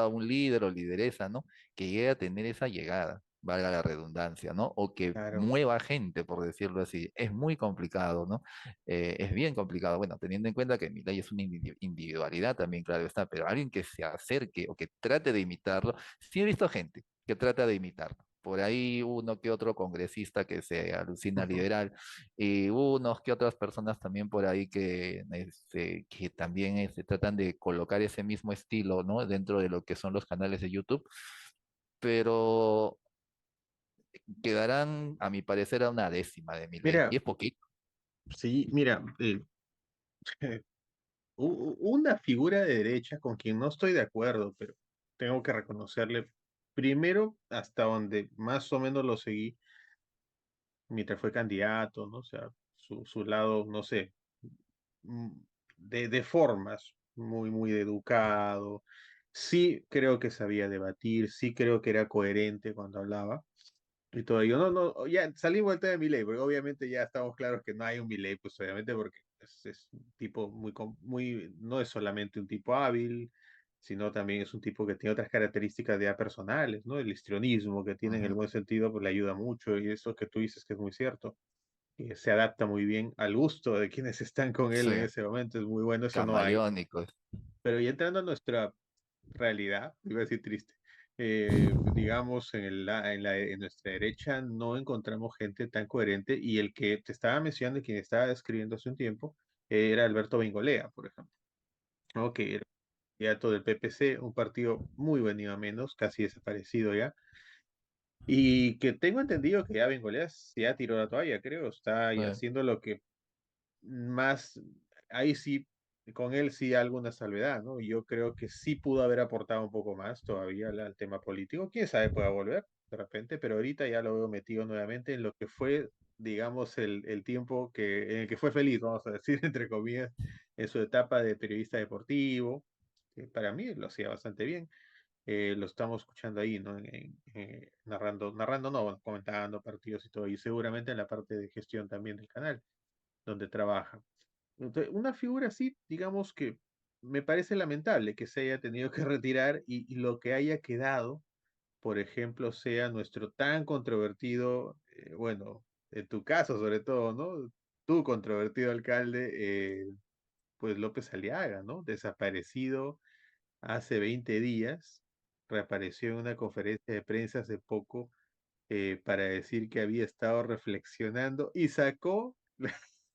o un líder o lideresa, ¿no? Que llegue a tener esa llegada. valga la redundancia, ¿no? O que Claro. mueva gente, por decirlo así. Es muy complicado, ¿no? Es bien complicado, bueno, teniendo en cuenta que Milei es una individualidad también, claro está, pero alguien que se acerque o que trate de imitarlo, sí he visto gente que trata de imitarlo. Por ahí uno que otro congresista que se alucina liberal y unos que otras personas también por ahí que también tratan de colocar ese mismo estilo, ¿no? Dentro de lo que son los canales de YouTube, pero quedarán, a mi parecer, a una décima de mi ley. Y Mira, es poquito. sí, mira, una figura de derecha con quien no estoy de acuerdo, pero tengo que reconocerle, primero, hasta donde más o menos lo seguí, mientras fue candidato, ¿no? O sea, su lado, no sé, mm, de formas, muy educado. Sí creo que sabía debatir, sí creo que era coherente cuando hablaba. Y todo ello, ya salimos del tema de Milei, porque obviamente ya estamos claros que no hay un Milei, pues obviamente porque es un tipo no es solamente un tipo hábil, sino también es un tipo que tiene otras características ya personales, ¿no? El histrionismo que tiene en el Ujú. buen sentido, pues le ayuda mucho, y eso que tú dices que es muy cierto, que se adapta muy bien al gusto de quienes están con él Sí, en ese momento, es muy bueno, eso no hay. camaleónico. Pero ya entrando a nuestra realidad, iba a decir triste, digamos, en nuestra derecha no encontramos gente tan coherente y el que te estaba mencionando, quien estaba describiendo hace un tiempo, era Alberto Bengolea, por ejemplo, ¿no? Que era candidato del PPC, un partido muy venido a menos, casi desaparecido ya, y que tengo entendido que ya Bengolea se ha tirado la toalla, creo, está ya haciendo lo que más, ahí sí, con él sí alguna salvedad, ¿no? Yo creo que sí pudo haber aportado un poco más todavía al tema político. Quién sabe, pueda volver de repente, pero ahorita ya lo veo metido nuevamente en lo que fue, digamos, el tiempo en el que fue feliz, vamos a decir, entre comillas, en su etapa de periodista deportivo, que para mí lo hacía bastante bien. Lo estamos escuchando ahí, ¿no? Narrando, no, bueno, comentando partidos y todo, y seguramente en la parte de gestión también del canal donde trabaja. Entonces, una figura así, digamos que me parece lamentable que se haya tenido que retirar y lo que haya quedado, por ejemplo, sea nuestro tan controvertido, bueno, en tu caso sobre todo, ¿no? Tu controvertido alcalde, pues López Aliaga, ¿no? Desaparecido hace 20 días, reapareció en una conferencia de prensa hace poco para decir que había estado reflexionando y sacó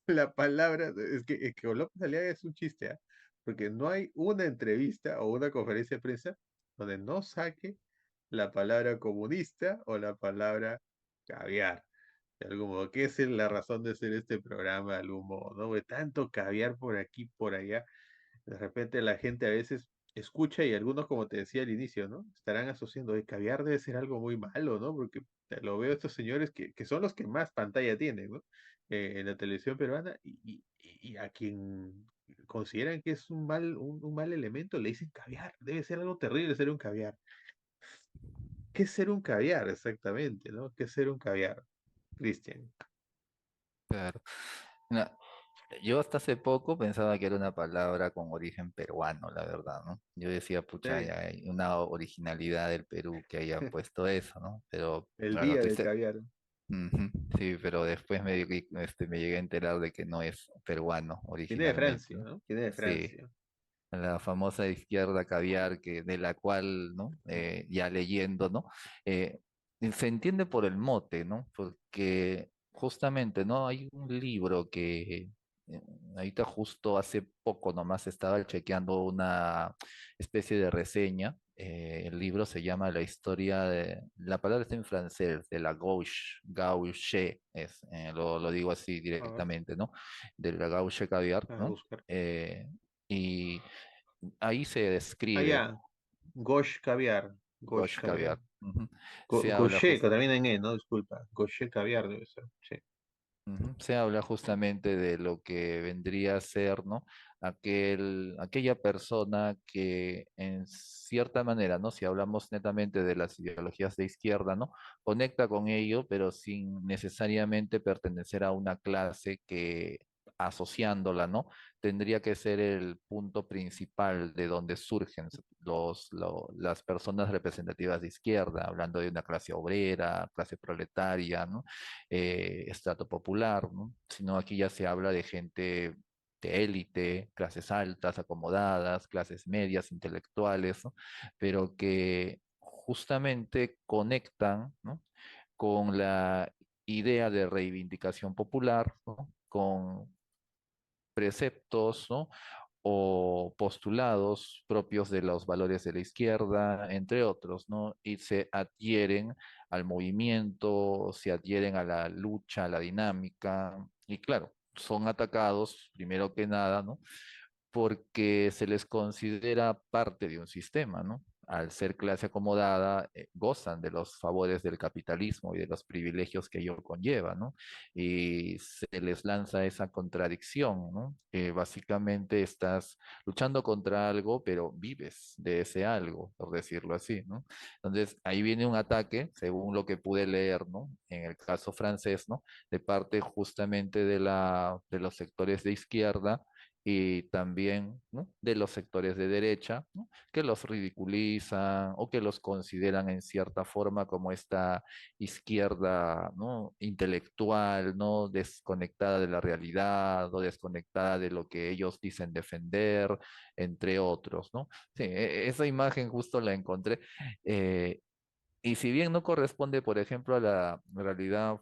la palabra, es que López Aliaga es un chiste, ¿ah? Porque no hay una entrevista o una conferencia de prensa donde no saque la palabra comunista o la palabra caviar. De algún modo, que es la razón de ser este programa, de algún modo, ¿no? De tanto caviar por aquí, por allá. De repente la gente a veces escucha y algunos, como te decía al inicio, ¿no? Estarán asociando, de caviar debe ser algo muy malo, ¿no? Porque lo veo estos señores que son los que más pantalla tienen, ¿no? En la televisión peruana y a quien consideran que es un mal elemento, le dicen caviar, debe ser algo terrible ser un caviar. ¿Qué es ser un caviar exactamente, ¿no? ¿Qué es ser un caviar, Cristian? Claro. Mira, yo hasta hace poco pensaba que era una palabra con origen peruano, la verdad, ¿no? Yo decía, pucha, Eh, ya hay una originalidad del Perú que haya puesto eso, ¿no? Pero, El claro, día del caviar. ujú, sí, pero después me llegué a enterar de que no es peruano Viene de originalmente, Francia, ¿no? ¿no? Viene de Sí, Francia. la famosa izquierda caviar de la cual, ¿no? Ya leyendo, ¿no? Eh, Se entiende por el mote, ¿no? Porque justamente, ¿no? Hay un libro que eh, ahorita justo hace poco nomás estaba chequeando una especie de reseña. El libro se llama La historia la palabra está en francés, de la gauche, lo digo así A ver, directamente, ¿no? De la gauche caviar, a ¿no? buscar. Y ahí se Ah, describe, ya. ¿no? Gosh caviar. Gosh Gauche caviar. caviar. Ujú. Se habla Gaucher, que también en E, ¿no? Disculpa. Gaucher caviar debe ser. Sí. ujú, se habla justamente de lo que vendría a ser, ¿no? Aquella persona que en cierta manera, ¿no? Si hablamos netamente de las ideologías de izquierda, ¿no? Conecta con ello, pero sin necesariamente pertenecer a una clase que asociándola, ¿no? Tendría que ser el punto principal de donde surgen las personas representativas de izquierda, hablando de una clase obrera, clase proletaria, ¿no? Estrato popular, ¿no? Sino aquí ya se habla de gente de élite, clases altas, acomodadas, clases medias, intelectuales, ¿no? Pero que justamente conectan, ¿no? Con la idea de reivindicación popular, ¿no? Con preceptos, ¿no? O postulados propios de los valores de la izquierda, entre otros, ¿no? Y se adhieren al movimiento, se adhieren a la lucha, a la dinámica, y claro, son atacados, primero que nada, ¿no? Porque se les considera parte de un sistema, ¿no? Al ser clase acomodada, gozan de los favores del capitalismo y de los privilegios que ello conlleva, ¿no? Y se les lanza esa contradicción, ¿no? Que básicamente estás luchando contra algo, pero vives de ese algo, por decirlo así, ¿no? Entonces, ahí viene un ataque, según lo que pude leer, ¿no? En el caso francés, ¿no? De parte justamente de los sectores de izquierda y también, ¿no? De los sectores de derecha, ¿no? Que los ridiculizan o que los consideran en cierta forma como esta izquierda, ¿no? Intelectual, ¿no? Desconectada de la realidad o desconectada de lo que ellos dicen defender, entre otros, ¿no? Sí, esa imagen justo la encontré. eh, y si bien no corresponde, por ejemplo, a la realidad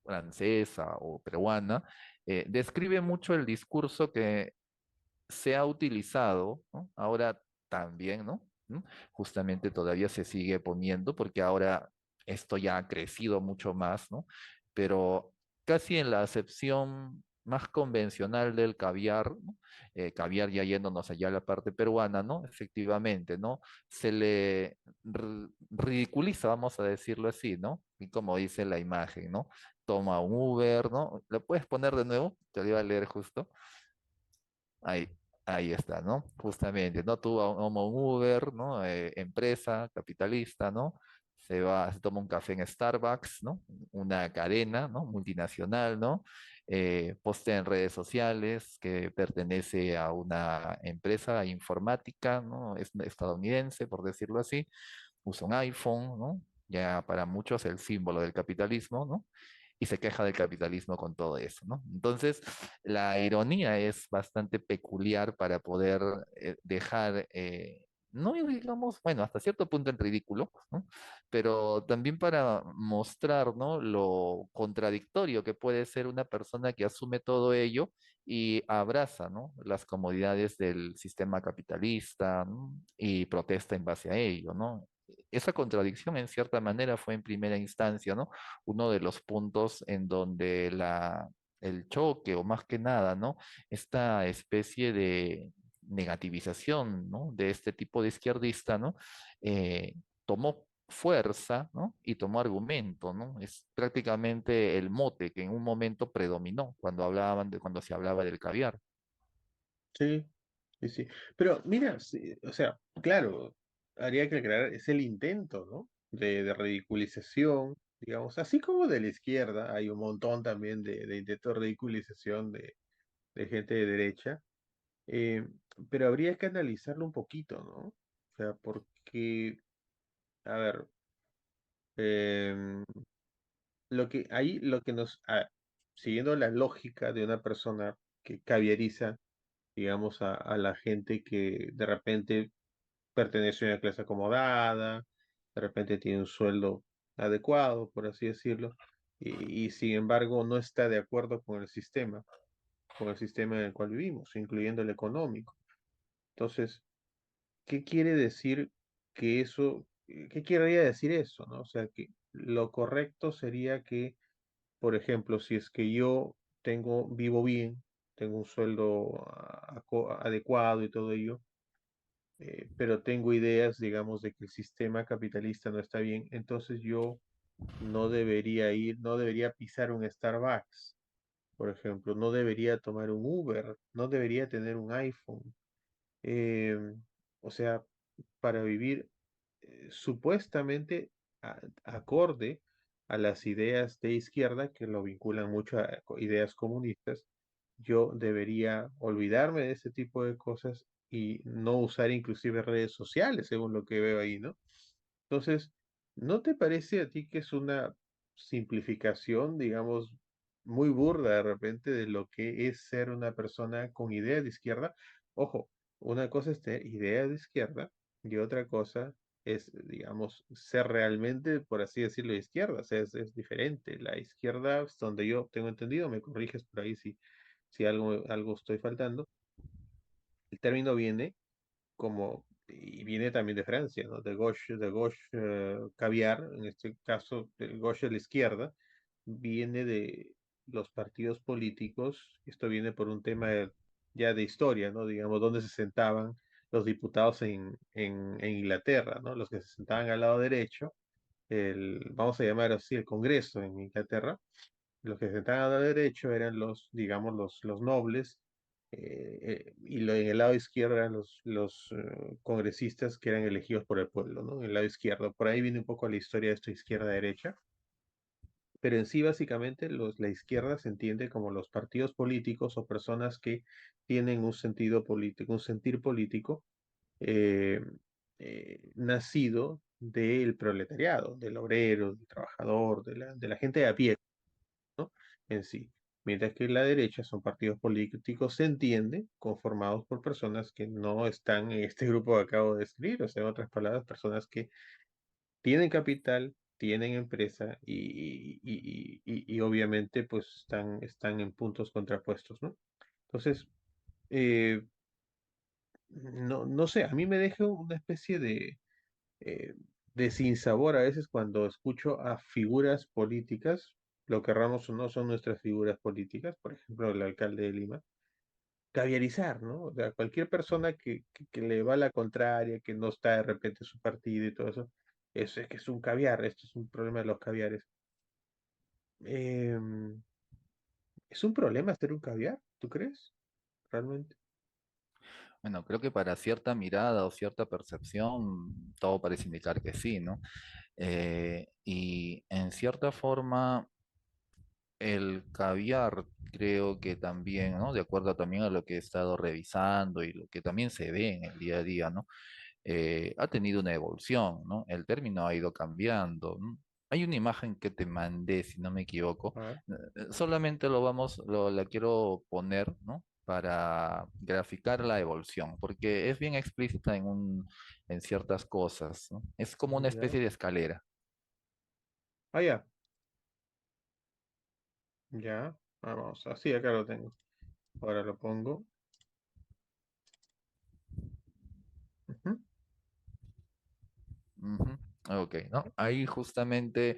francesa o peruana, describe mucho el discurso que se ha utilizado, ¿no? Ahora también, ¿no? Justamente todavía se sigue poniendo porque ahora esto ya ha crecido mucho más, ¿no? Pero casi en la acepción más convencional del caviar, ¿no? Caviar ya yéndonos allá a la parte peruana, ¿no? Efectivamente, ¿no? Se le ridiculiza, vamos a decirlo así, ¿no? Y como dice la imagen, ¿no? Toma un Uber, ¿no? ¿Lo puedes poner de nuevo? Te lo iba a leer justo. Ahí, ahí está, ¿no? Justamente, ¿no? Tú como un Uber, ¿no? Empresa, capitalista, ¿no? Se toma un café en Starbucks, ¿no? Una cadena, ¿no? Multinacional, ¿no? Postea en redes sociales que pertenece a una empresa informática, ¿no? Es estadounidense, por decirlo así. Usa un iPhone, ¿no? Ya para muchos el símbolo del capitalismo, ¿no? Y se queja del capitalismo con todo eso, ¿no? Entonces, la ironía es bastante peculiar para poder dejar, no digamos, bueno, hasta cierto punto en ridículo, ¿no? Pero también para mostrar, ¿no? Lo contradictorio que puede ser una persona que asume todo ello y abraza, ¿no? Las comodidades del sistema capitalista, ¿no? Y protesta en base a ello, ¿no? Esa contradicción en cierta manera fue en primera instancia, ¿no? Uno de los puntos en donde el choque, o más que nada, ¿no? Esta especie de negativización, ¿no? De este tipo de izquierdista, ¿no? Tomó fuerza, ¿no? Y tomó argumento, ¿no? Es prácticamente el mote que en un momento predominó cuando se hablaba del caviar. Sí, sí, sí. Pero mira, sí, o sea, claro, habría que aclarar, es el intento, ¿no? De ridiculización, digamos, así como de la izquierda, hay un montón también de intentos de ridiculización de gente de derecha, eh, pero habría que analizarlo un poquito, ¿no? O sea, porque, a ver, em, lo que siguiendo la lógica de una persona que caviariza, digamos, a la gente que de repente pertenece a una clase acomodada, de repente tiene un sueldo adecuado, por así decirlo, y sin embargo no está de acuerdo con el sistema en el cual vivimos, incluyendo el económico. Entonces, ¿qué quiere decir qué querría decir eso, ¿no? O sea, que lo correcto sería que, por ejemplo, si es que yo vivo bien, tengo un sueldo adecuado y todo ello, pero tengo ideas, digamos, de que el sistema capitalista no está bien, entonces yo no debería pisar un Starbucks, por ejemplo, no debería tomar un Uber, no debería tener un iPhone. Eh, o sea, para vivir supuestamente acorde a las ideas de izquierda que lo vinculan mucho a ideas comunistas, yo debería olvidarme de ese tipo de cosas y no usar inclusive redes sociales, según lo que veo ahí, ¿no? Entonces, ¿no te parece a ti que es una simplificación, digamos, muy burda de repente de lo que es ser una persona con ideas de izquierda? Ojo, una cosa es tener ideas de izquierda y otra cosa es, digamos, ser realmente, por así decirlo, de izquierda. O sea, es diferente. La izquierda, hasta donde yo tengo entendido, me corriges por ahí si algo estoy faltando. El término viene y viene también de Francia, ¿no? De gauche caviar, en este caso, el gauche de la izquierda, viene de los partidos políticos. Esto viene por un tema ya de historia, ¿no? Digamos, donde se sentaban los diputados en Inglaterra, ¿no? Los que se sentaban al lado derecho, vamos a llamar así, el Congreso en Inglaterra, los que se sentaban a la derecha eran digamos, los nobles, en el lado izquierdo eran los congresistas que eran elegidos por el pueblo, ¿no? En el lado izquierdo. Por ahí viene un poco la historia de esta izquierda-derecha, pero en sí, básicamente, la izquierda se entiende como los partidos políticos o personas que tienen un sentido político, un sentir político eh, nacido del proletariado, del obrero, del trabajador, de la gente de a pie, ¿no? En sí. Mientras que la derecha son partidos políticos, se entiende, conformados por personas que no están en este grupo que acabo de describir, o sea, en otras palabras, personas que tienen capital, tienen empresa y obviamente pues están en puntos contrapuestos, ¿no? Entonces, eh, no sé, a mí me deja una especie eh, de sinsabor a veces cuando escucho a figuras políticas, lo querramos o no, son nuestras figuras políticas, por ejemplo, el alcalde de Lima, caviarizar, ¿no? O sea, cualquier persona que le va a la contraria, que no está de repente en su partido y todo eso, es que es un caviar, esto es un problema de los caviares. Em, ¿Es un problema ser un caviar? ¿Tú crees? Realmente. Bueno, creo que para cierta mirada o cierta percepción, todo parece indicar que sí, ¿no? Y en cierta forma, el caviar creo que también, ¿no? De acuerdo también a lo que he estado revisando y lo que también se ve en el día a día, ¿no? Ha tenido una evolución, ¿no? El término ha ido cambiando, ¿no? Hay una imagen que te mandé, si no me equivoco. Ah, Solamente la quiero poner, ¿no? Para graficar la evolución, porque es bien explícita en ciertas cosas, ¿no? Es como una ya. especie de escalera. Ah, ya. Ya. Vamos, así acá lo tengo. Ahora lo pongo. Ujú. Ujú. Ok, ¿no? Ahí justamente,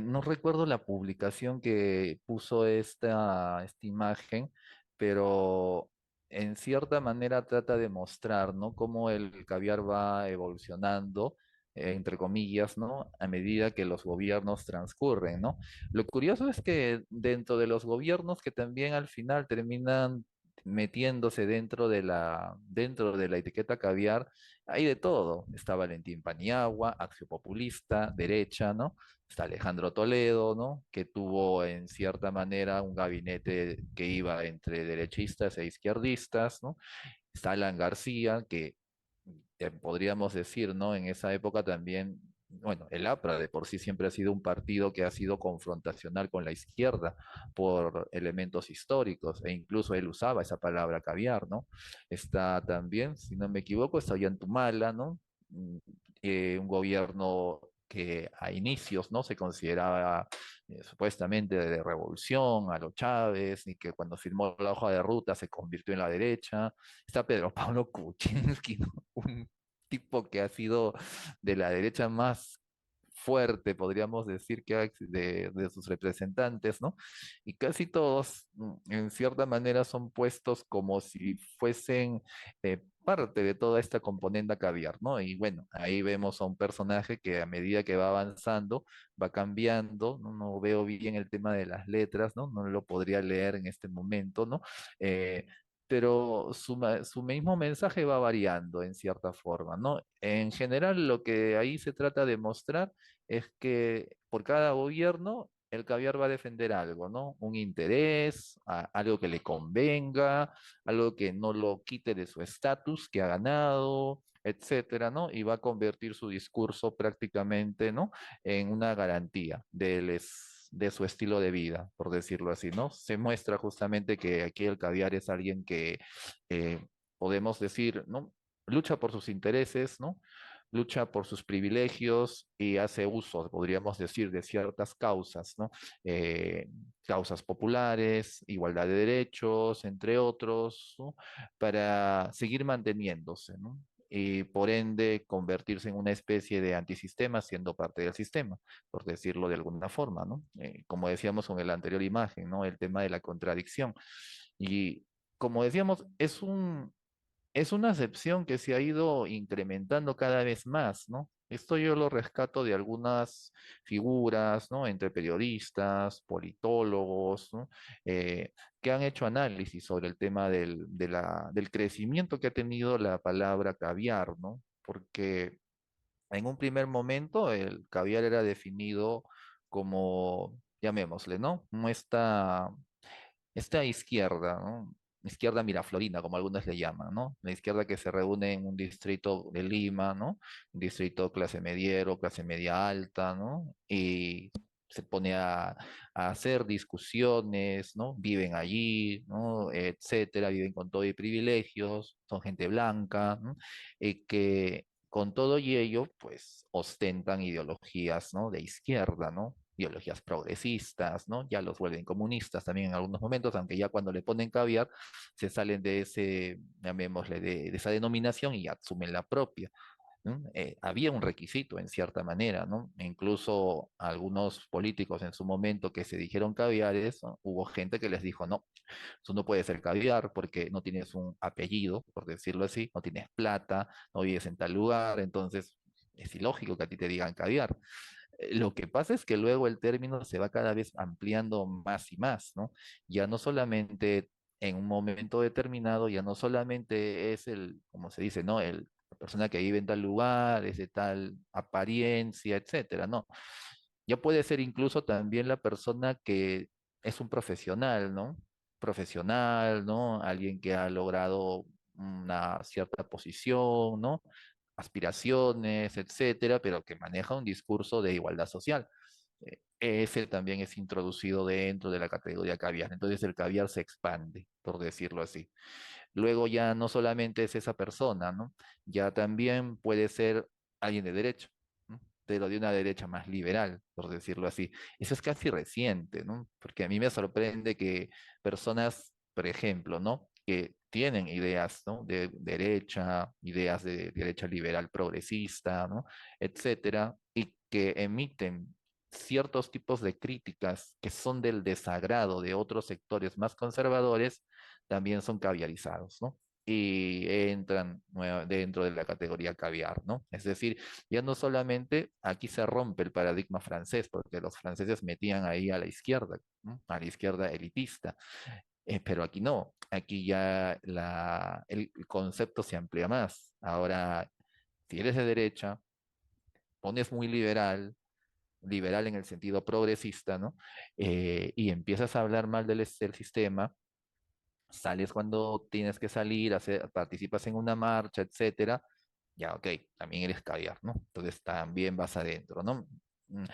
no recuerdo la publicación que puso esta imagen, pero en cierta manera trata de mostrar, ¿no? Cómo el caviar va evolucionando, entre comillas, ¿no? A medida que los gobiernos transcurren, ¿no? Lo curioso es que dentro de los gobiernos que también al final terminan metiéndose dentro de la etiqueta caviar, hay de todo. Está Valentín Paniagua, Acción Populista, derecha, ¿no? Está Alejandro Toledo, ¿no? Que tuvo en cierta manera un gabinete que iba entre derechistas e izquierdistas, ¿no? Está Alan García, que podríamos decir, ¿no? En esa época también, bueno, el APRA de por sí siempre ha sido un partido que ha sido confrontacional con la izquierda por elementos históricos, e incluso él usaba esa palabra caviar, ¿no? Está también, si no me equivoco, está Ollantumala, ¿no? Mm, un gobierno que a inicios no se consideraba supuestamente de revolución a los Chávez y que cuando firmó la hoja de ruta se convirtió en la derecha. Está Pedro Pablo Kuczynski, ¿no? Un tipo que ha sido de la derecha más fuerte, podríamos decir, de sus representantes, ¿no? Y casi todos, en cierta manera, son puestos como si fuesen parte de toda esta componente caviar, ¿no? Y bueno, ahí vemos a un personaje que a medida que va avanzando, va cambiando, ¿no? No veo bien el tema de las letras, ¿no? No lo podría leer en este momento, ¿no? Eh, pero su mismo mensaje va variando en cierta forma, ¿no? En general, lo que ahí se trata de mostrar es que por cada gobierno el caviar va a defender algo, ¿no? Un interés, algo que le convenga, algo que no lo quite de su estatus que ha ganado, etcétera, ¿no? Y va a convertir su discurso prácticamente, ¿no? En una garantía de su estilo de vida, por decirlo así, ¿no? Se muestra justamente que aquí el caviar es alguien que podemos decir, ¿no? Lucha por sus intereses, ¿no? Lucha por sus privilegios y hace uso, podríamos decir, de ciertas causas, ¿no? Eh, Causas populares, igualdad de derechos, entre otros, ¿no? Para seguir manteniéndose, ¿no? Y por ende convertirse en una especie de antisistema siendo parte del sistema, por decirlo de alguna forma, ¿no? Como decíamos con la anterior imagen, ¿no? El tema de la contradicción. Y como decíamos, es una acepción que se ha ido incrementando cada vez más, ¿no? Esto yo lo rescato de algunas figuras, ¿no? Entre periodistas, politólogos, ¿no? Eh, que han hecho análisis sobre el tema del crecimiento que ha tenido la palabra caviar, ¿no? Porque en un primer momento el caviar era definido como, llamémosle, ¿no? Como esta izquierda, ¿no? Izquierda miraflorina, como algunos le llaman, ¿no? La izquierda que se reúne en un distrito de Lima, ¿no? Un distrito clase mediero, clase media alta, ¿no? Y se pone a hacer discusiones, ¿no? Viven allí, ¿no? Etcétera, viven con todo y privilegios, son gente blanca, ¿no? Y que con todo y ello, pues ostentan ideologías, ¿no? De izquierda, ¿no? Ideologías progresistas, ¿no? Ya los vuelven comunistas también en algunos momentos, aunque ya cuando le ponen caviar, se salen de ese, llamémosle, de esa denominación y asumen la propia. ¿No? Había un requisito en cierta manera, ¿no? Incluso algunos políticos en su momento que se dijeron caviares, ¿no? Hubo gente que les dijo, no, eso no puede ser caviar porque no tienes un apellido, por decirlo así, no tienes plata, no vives en tal lugar, entonces es ilógico que a ti te digan caviar. Lo que pasa es que luego el término se va cada vez ampliando más y más, ¿no? Ya no solamente en un momento determinado, ya no solamente es como se dice, ¿no? La persona que vive en tal lugar, es de tal apariencia, etcétera, ¿no? Ya puede ser incluso también la persona que es un profesional, ¿no? Profesional, ¿no? Alguien que ha logrado una cierta posición, ¿no? Aspiraciones, etcétera, pero que maneja un discurso de igualdad social. Ese también es introducido dentro de la categoría caviar. Entonces el caviar se expande, por decirlo así. Luego ya no solamente es esa persona, ¿no? Ya también puede ser alguien de derecha, ¿no? Pero de una derecha más liberal, por decirlo así. Eso es casi reciente, ¿no? Porque a mí me sorprende que personas, por ejemplo, ¿no? Que tienen ideas, ¿no? De derecha, ideas de derecha liberal progresista, ¿no? Etcétera, y que emiten ciertos tipos de críticas que son del desagrado de otros sectores más conservadores, también son caviarizados, ¿no? Y entran dentro de la categoría caviar, ¿no? Es decir, ya no solamente aquí se rompe el paradigma francés, porque los franceses metían ahí a la izquierda, ¿no? A la izquierda elitista, pero aquí no, aquí ya el concepto se amplía más. Ahora, si eres de derecha, pones muy liberal, liberal en el sentido progresista, ¿no? Y empiezas a hablar mal del sistema, sales cuando tienes que salir, participas en una marcha, etcétera, ya, ok, también eres caviar, ¿no? Entonces también vas adentro, ¿no? Mm,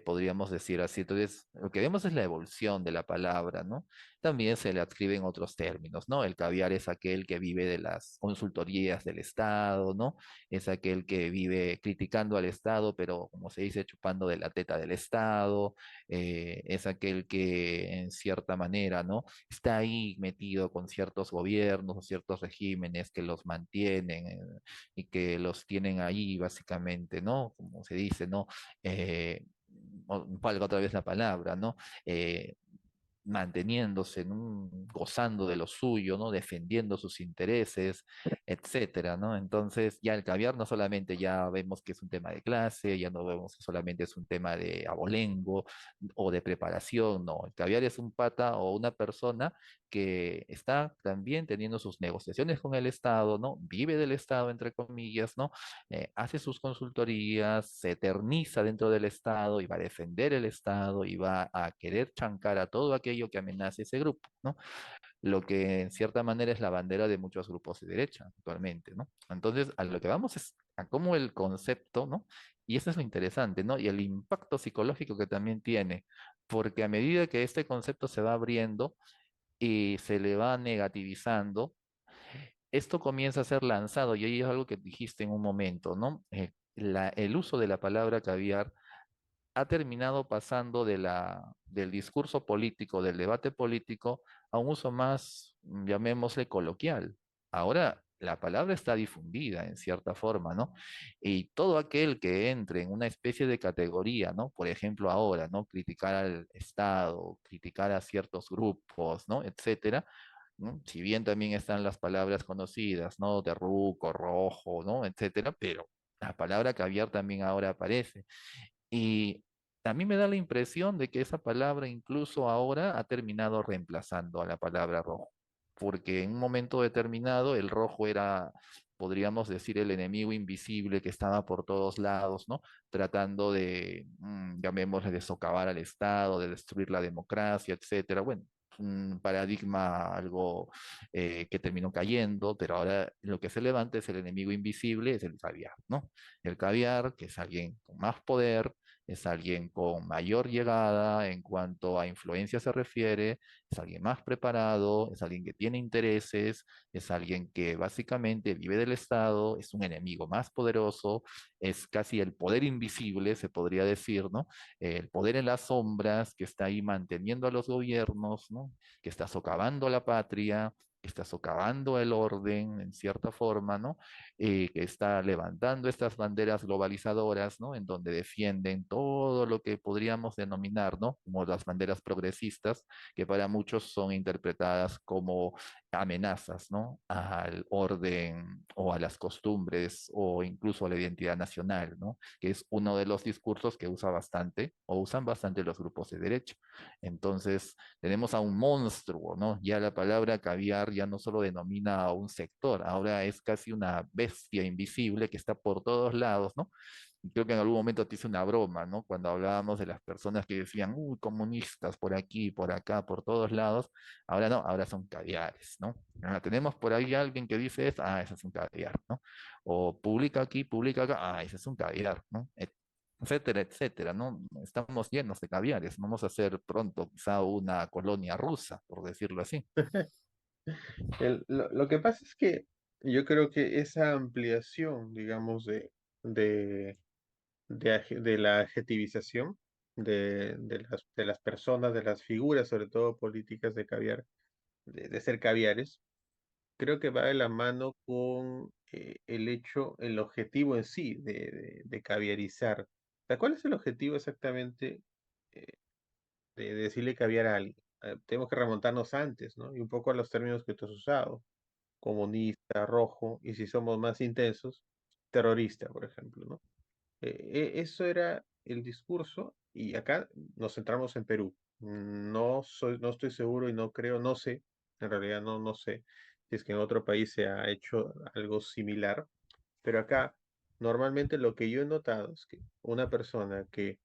Podríamos decir así. Entonces, lo que vemos es la evolución de la palabra, ¿no? También se le adscriben otros términos, ¿no? El caviar es aquel que vive de las consultorías del Estado, ¿no? Es aquel que vive criticando al Estado, pero como se dice, chupando de la teta del Estado. Es aquel que en cierta manera, ¿no? Está ahí metido con ciertos gobiernos o ciertos regímenes que los mantienen y que los tienen ahí básicamente, ¿no? Como se dice, ¿no? Valga otra vez la palabra, ¿no? Eh, manteniéndose, gozando de lo suyo, ¿no? Defendiendo sus intereses, etcétera, ¿no? Entonces, ya el caviar no solamente ya vemos que es un tema de clase, ya no vemos que solamente es un tema de abolengo o de preparación, no. El caviar es un pata o una persona que está también teniendo sus negociaciones con el Estado, ¿no? Vive del Estado, entre comillas, ¿no? Hace sus consultorías, se eterniza dentro del Estado y va a defender el Estado y va a querer chancar a todo aquello que amenace ese grupo, ¿no? Lo que en cierta manera es la bandera de muchos grupos de derecha actualmente, ¿no? Entonces, a lo que vamos es a cómo el concepto, ¿no? Y eso es lo interesante, ¿no? Y el impacto psicológico que también tiene, porque a medida que este concepto se va abriendo y se le va negativizando, esto comienza a ser lanzado, y ahí es algo que dijiste en un momento, ¿no? El uso de la palabra caviar ha terminado pasando del discurso político, del debate político, a un uso más, llamémosle, coloquial. Ahora la palabra está difundida en cierta forma, ¿no? Y todo aquel que entre en una especie de categoría, ¿no? Por ejemplo, ahora, ¿no? Criticar al Estado, criticar a ciertos grupos, ¿no? Etcétera, ¿no? Si bien también están las palabras conocidas, ¿no? Terruco, rojo, ¿no? Etcétera, pero la palabra caviar también ahora aparece. Y a mí me da la impresión de que esa palabra incluso ahora ha terminado reemplazando a la palabra rojo, porque en un momento determinado el rojo era, podríamos decir, el enemigo invisible que estaba por todos lados, ¿no? Tratando de, llamémosle, de socavar al Estado, de destruir la democracia, etcétera. Bueno, un paradigma algo que terminó cayendo, pero ahora lo que se levanta es el enemigo invisible, es el caviar, ¿no? El caviar, que es alguien con más poder, es alguien con mayor llegada en cuanto a influencia se refiere, es alguien más preparado, es alguien que tiene intereses, es alguien que básicamente vive del Estado, es un enemigo más poderoso, es casi el poder invisible, se podría decir, ¿no? El poder en las sombras que está ahí manteniendo a los gobiernos, ¿no? Que está socavando la patria, que está socavando el orden en cierta forma, ¿no? Que está levantando estas banderas globalizadoras, ¿no? En donde defienden todo lo que podríamos denominar, ¿no? Como las banderas progresistas, que para muchos son interpretadas como amenazas, ¿no? Al orden o a las costumbres o incluso a la identidad nacional, ¿no? Que es uno de los discursos que usa bastante o usan bastante los grupos de derecha. Entonces, tenemos a un monstruo, ¿no? Ya la palabra caviar ya no solo denomina a un sector, ahora es casi una bestia invisible que está por todos lados, ¿no? Y creo que en algún momento te hice una broma, ¿no? Cuando hablábamos de las personas que decían, uy, comunistas por aquí, por acá, por todos lados, ahora no, ahora son caviares, ¿no? Ahora tenemos por ahí alguien que dice, ese es un caviar, ¿no? O publica aquí, publica acá, ese es un caviar, ¿no? Etcétera, etcétera, ¿no? Estamos llenos de caviares, vamos a hacer pronto quizá una colonia rusa, por decirlo así. Lo que pasa es que yo creo que esa ampliación, digamos, de, de la adjetivización de las personas, de las figuras, sobre todo políticas de caviar, de ser caviares, creo que va de la mano con el hecho, el objetivo en sí de caviarizar. O sea, ¿cuál es el objetivo exactamente eh, de decirle caviar a alguien? Tenemos que remontarnos antes, ¿no? Y un poco a los términos que tú has usado, comunista, rojo, y si somos más intensos, terrorista, por ejemplo, ¿no? Eso era el discurso y acá nos centramos en Perú. No estoy seguro y no creo, no sé, en realidad no sé si es que en otro país se ha hecho algo similar, pero acá normalmente lo que yo he notado es que una persona que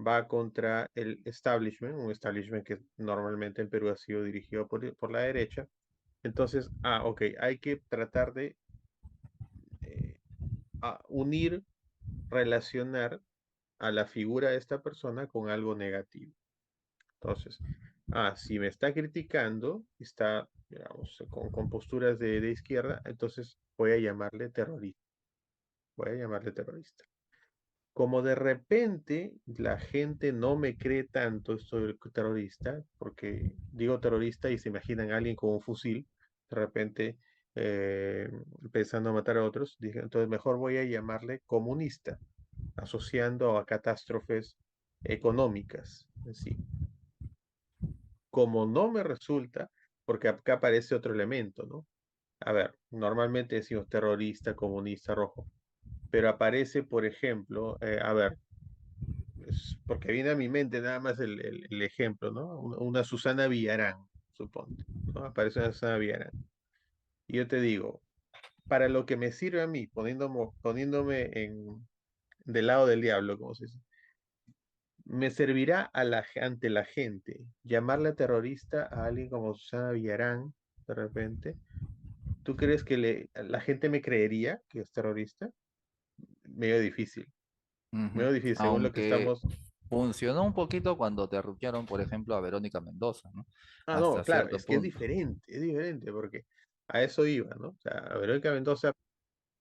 va contra el establishment, un establishment que normalmente en Perú ha sido dirigido por la derecha, entonces, ok, hay que tratar de eh, unir, relacionar a la figura de esta persona con algo negativo. Entonces, si me está criticando, está, digamos, con posturas de izquierda, entonces voy a llamarle terrorista. Voy a llamarle terrorista. Como de repente la gente no me cree tanto esto del terrorista, porque digo terrorista y se imaginan a alguien con un fusil, de repente eh, pensando a matar a otros, dije, entonces mejor voy a llamarle comunista, asociando a catástrofes económicas en sí. como no me resulta, porque acá aparece otro elemento, ¿no? A ver, normalmente decimos terrorista, comunista, rojo, pero aparece, por ejemplo, a ver, porque viene a mi mente nada más el ejemplo, ¿no? Una Susana Villarán, suponte, ¿no? Aparece una Susana Villarán. Y yo te digo, para lo que me sirve a mí, poniéndome del lado del diablo, como se dice, me servirá ante la gente llamarle terrorista a alguien como Susana Villarán, de repente. ¿Tú crees que la gente me creería que es terrorista? Medio difícil, Ujú. medio difícil, según lo que Aunque estamos. funcionó un poquito cuando te ruquearon, por ejemplo, a Verónica Mendoza, ¿no? Ah, no, Hasta claro, cierto es que punto. es diferente, porque a eso iba, ¿no? O sea, Verónica Mendoza,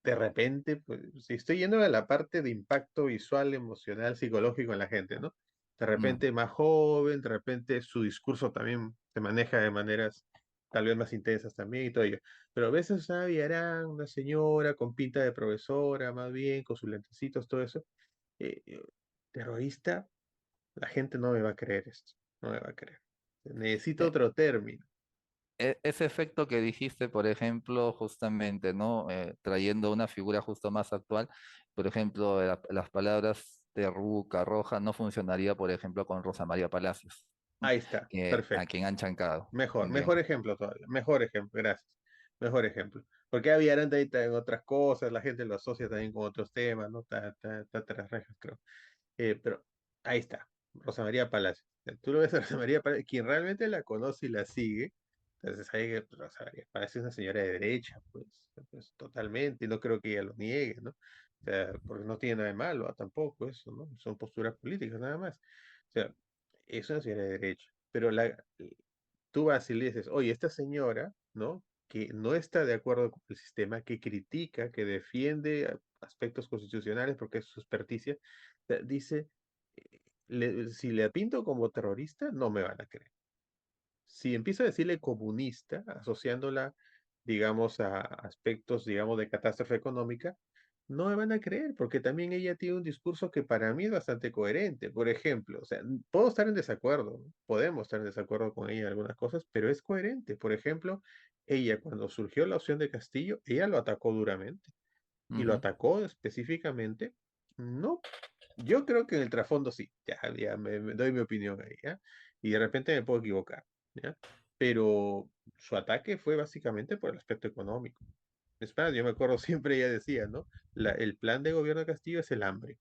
de repente, pues, si estoy yendo a la parte de impacto visual, emocional, psicológico en la gente, ¿no? De Mm, repente más joven, de repente su discurso también se maneja de maneras tal vez más intensas también y todo ello. Pero a veces una Villarán, una señora con pinta de profesora, más bien, con sus lentecitos, todo eso, eh, eh, terrorista, la gente no me va a creer esto, no me va a creer. Necesito eh, otro término. ese efecto que dijiste, por ejemplo, justamente, ¿no? Trayendo una figura justo más actual, por ejemplo, las palabras de Ruca, Roja, no funcionaría, por ejemplo, con Rosa María Palacios, ¿no? Ahí está, A perfecto. quien han chancado Mejor, también. mejor ejemplo todavía, mejor ejemplo, gracias. Mejor ejemplo. Porque había ahí en otras cosas, la gente lo asocia también con otros temas, ¿no? Está tras rejas, creo. Pero ahí está, Rosa María Palacio. Tú lo ves a Rosa María Palacio, quien realmente la conoce y la sigue, entonces sabe que pues, Rosa María Palacio es una señora de derecha, pues totalmente, y no creo que ella lo niegue, ¿no? O sea, porque no tiene nada de malo tampoco eso, ¿no? Son posturas políticas nada más. O sea, es una señora de derecha, pero tú vas y le dices, oye, esta señora, ¿no? Que no está de acuerdo con el sistema, que critica, que defiende aspectos constitucionales porque es su experticia, dice, si le pinto como terrorista, no me van a creer. Si empiezo a decirle comunista, asociándola, digamos, a aspectos, digamos, de catástrofe económica, no me van a creer, porque también ella tiene un discurso que para mí es bastante coherente. Por ejemplo, o sea, puedo estar en desacuerdo, ¿no? Podemos estar en desacuerdo con ella en algunas cosas, pero es coherente. Por ejemplo, ella cuando surgió la opción de Castillo, ella lo atacó duramente y lo Ujú. atacó específicamente. No, yo creo que en el trasfondo sí, ya me doy mi opinión ahí, ¿ya? Y de repente me puedo equivocar, ¿ya? Pero su ataque fue básicamente por el aspecto económico. Es más, yo me acuerdo siempre ella decía, ¿no? El plan de gobierno de Castillo es el hambre,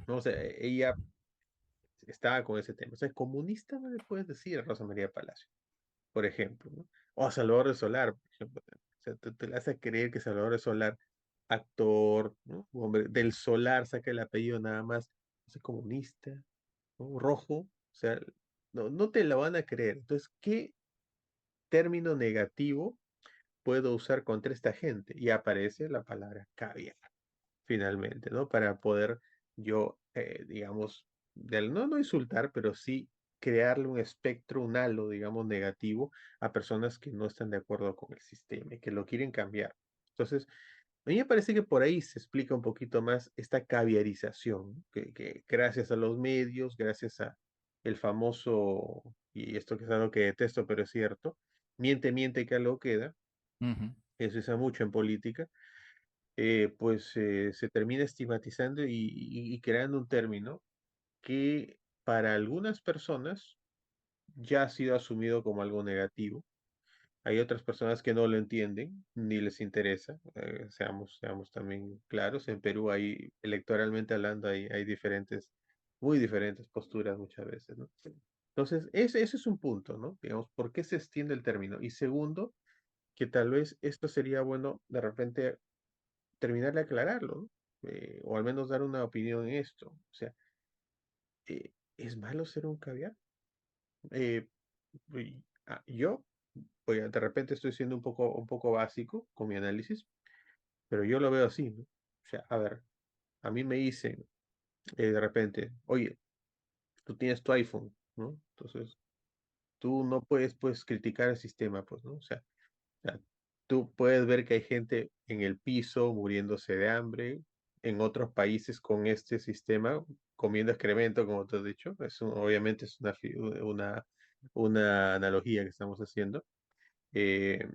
¿no? O sea, ella estaba con ese tema. O sea, comunista no le puedes decir a Rosa María Palacio, por ejemplo, ¿no? O a Salvador de Solar, por ejemplo. O sea, te le hace creer que Salvador de Solar, actor, ¿no? Hombre, del Solar saca el apellido nada más, es comunista, ¿no? Rojo, o sea, no te lo van a creer. Entonces, ¿qué término negativo puedo usar contra esta gente? Y aparece la palabra caviar, finalmente, ¿no? Para poder yo, digamos, no insultar, pero sí crearle un espectro, un halo, digamos, negativo a personas que no están de acuerdo con el sistema y que lo quieren cambiar. Entonces, a mí me parece que por ahí se explica un poquito más esta caviarización, ¿no? Que gracias a los medios, gracias a el famoso, y esto que es algo que detesto, pero es cierto, miente, miente que algo queda, Ujú. eso se usa mucho en política, pues se termina estigmatizando y creando un término que para algunas personas ya ha sido asumido como algo negativo. Hay otras personas que no lo entienden ni les interesa. Seamos también claros. En Perú hay, electoralmente hablando, hay diferentes, muy diferentes posturas muchas veces, ¿no? Entonces, ese es un punto, ¿no? Digamos, ¿por qué se extiende el término? Y segundo, que tal vez esto sería bueno de repente terminar de aclararlo, ¿no? O al menos dar una opinión en esto. O sea, ¿es malo ser un caviar? Eh, yo, oye, de repente estoy siendo un poco básico con mi análisis, pero yo lo veo así, ¿no? O sea, a ver, a mí me dicen de repente, oye, tú tienes tu iPhone, ¿no? Entonces, tú no puedes, pues, criticar el sistema, pues, ¿no? O sea, tú puedes ver que hay gente en el piso muriéndose de hambre, en otros países con este sistema, comiendo excremento, como te has dicho. Obviamente es una una analogía que estamos haciendo. Eh,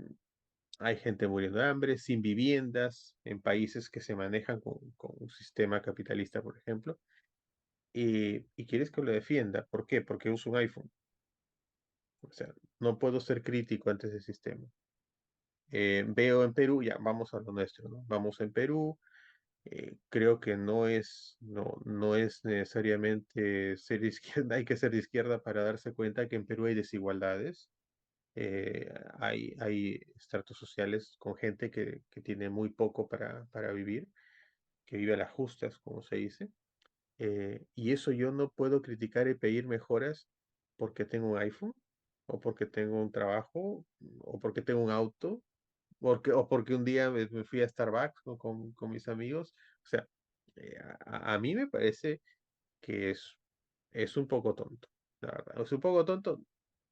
Hay gente muriendo de hambre, sin viviendas, en países que se manejan con un sistema capitalista, por ejemplo, y quieres que lo defienda. ¿Por qué? Porque uso un iPhone. O sea, no puedo ser crítico ante ese sistema. Veo en Perú, ya vamos a lo nuestro, ¿no? Vamos en Perú, creo que no es necesariamente ser de izquierda, hay que ser de izquierda para darse cuenta que en Perú hay desigualdades. Hay estratos sociales con gente que tiene muy poco para vivir, que vive a las justas, como se dice. Y eso yo no puedo criticar y pedir mejoras porque tengo un iPhone, o porque tengo un trabajo, o porque tengo un auto, o porque un día me fui a Starbucks, ¿no? Con mis amigos. O sea, a mí me parece que es un poco tonto, la verdad. Es un poco tonto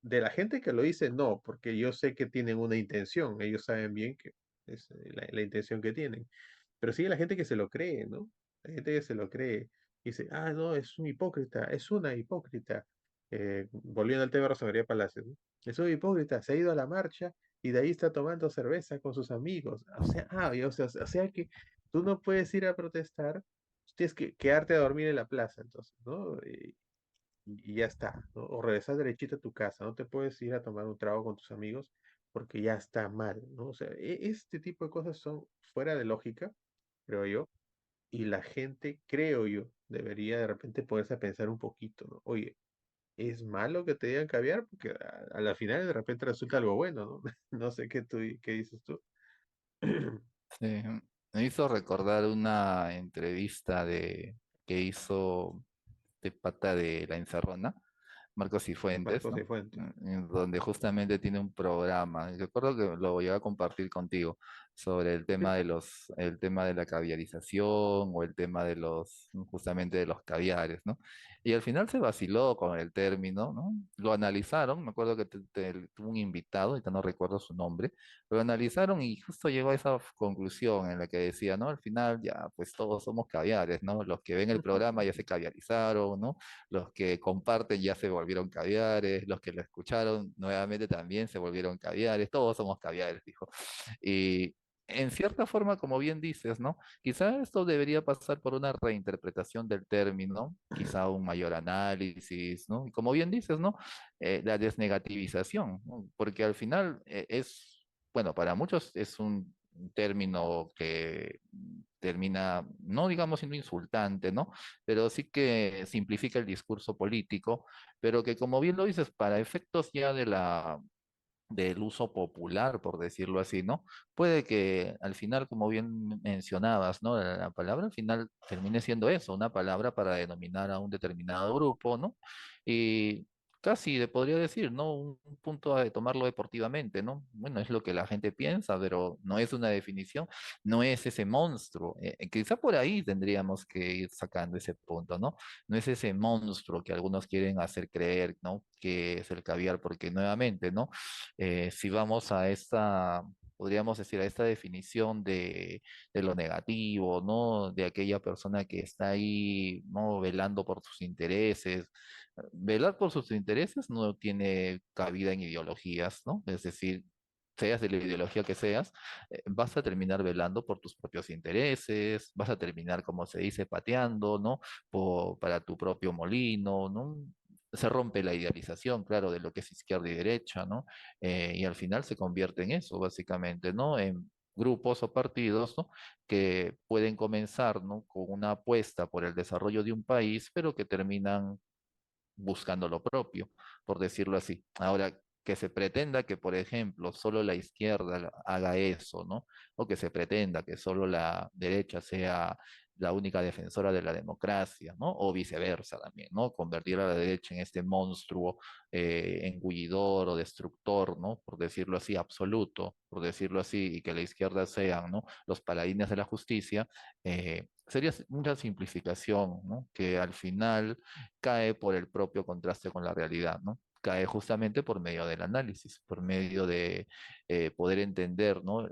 de la gente que lo dice, no, porque yo sé que tienen una intención, ellos saben bien que es la intención que tienen. Pero sí hay la gente que se lo cree, ¿no? La gente que se lo cree y dice, ah, no, es un hipócrita, es una hipócrita. Volviendo al tema de Rosa María Palacios, ¿no? Es un hipócrita, se ha ido a la marcha y de ahí está tomando cerveza con sus amigos. O sea que tú no puedes ir a protestar, tienes que quedarte a dormir en la plaza, entonces, ¿no? Y ya está, ¿no? O regresar derechito a tu casa, no te puedes ir a tomar un trago con tus amigos porque ya está mal, ¿no? O sea, este tipo de cosas son fuera de lógica, creo yo, y la gente, creo yo, debería de repente ponerse a pensar un poquito, ¿no? Oye, ¿es malo que te digan caviar? Porque a la final de repente resulta algo bueno, ¿no? No sé qué dices tú. Sí, me hizo recordar una entrevista que hizo de pata de La Encerrona, Marcos Cifuentes, Marcos y ¿no? Fuentes. En donde justamente tiene un programa. Y recuerdo que lo voy a compartir contigo sobre Sí, el tema de la caviarización o el tema de justamente de los caviares, ¿no? Y al final se vaciló con el término, ¿no? Lo analizaron, me acuerdo que tuvo un invitado, ahorita no recuerdo su nombre, lo analizaron y justo llegó a esa conclusión en la que decía, ¿no? Al final ya, pues todos somos caviares, ¿no? Los que ven el programa ya se caviarizaron, ¿no? Los que comparten ya se volvieron caviares, los que lo escucharon nuevamente también se volvieron caviares, todos somos caviares, dijo. Y en cierta forma, como bien dices, ¿no? Quizá esto debería pasar por una reinterpretación del término, quizá un mayor análisis, ¿no? Y como bien dices, ¿no? La desnegativización, ¿no? Porque al final bueno, para muchos es un término que termina, no digamos siendo insultante, ¿no? Pero sí que simplifica el discurso político, pero que como bien lo dices, para efectos ya del uso popular, por decirlo así, ¿no? Puede que al final, como bien mencionabas, ¿no? La palabra al final termine siendo eso, una palabra para denominar a un determinado grupo, ¿no? Y casi podría decir, ¿no? Un punto de tomarlo deportivamente, ¿no? Bueno, es lo que la gente piensa, pero no es una definición, no es ese monstruo. Quizá por ahí tendríamos que ir sacando ese punto, ¿no? No es ese monstruo que algunos quieren hacer creer, ¿no? Que es el caviar, porque nuevamente, ¿no? Si vamos a podríamos decir, a esta definición de lo negativo, ¿no? De aquella persona que está ahí, ¿no? Velando por sus intereses. Velar por sus intereses no tiene cabida en ideologías, ¿no? Es decir, seas de la ideología que seas, vas a terminar velando por tus propios intereses, vas a terminar, como se dice, pateando, ¿no? Para tu propio molino, ¿no? Se rompe la idealización, claro, de lo que es izquierda y derecha, ¿no? Y al final se convierte en eso, básicamente, ¿no? En grupos o partidos, ¿no? Que pueden comenzar, ¿no? Con una apuesta por el desarrollo de un país, pero que terminan buscando lo propio, por decirlo así. Ahora, que se pretenda que, por ejemplo, solo la izquierda haga eso, ¿no? O que se pretenda que solo la derecha sea la única defensora de la democracia, ¿no? O viceversa también, ¿no? Convertir a la derecha en este monstruo engullidor o destructor, ¿no? Por decirlo así, absoluto, por decirlo así, y que la izquierda sean, ¿no? Los paladines de la justicia, sería una simplificación, ¿no? Que al final cae por el propio contraste con la realidad, ¿no? Cae justamente por medio del análisis, por medio de poder entender, ¿no?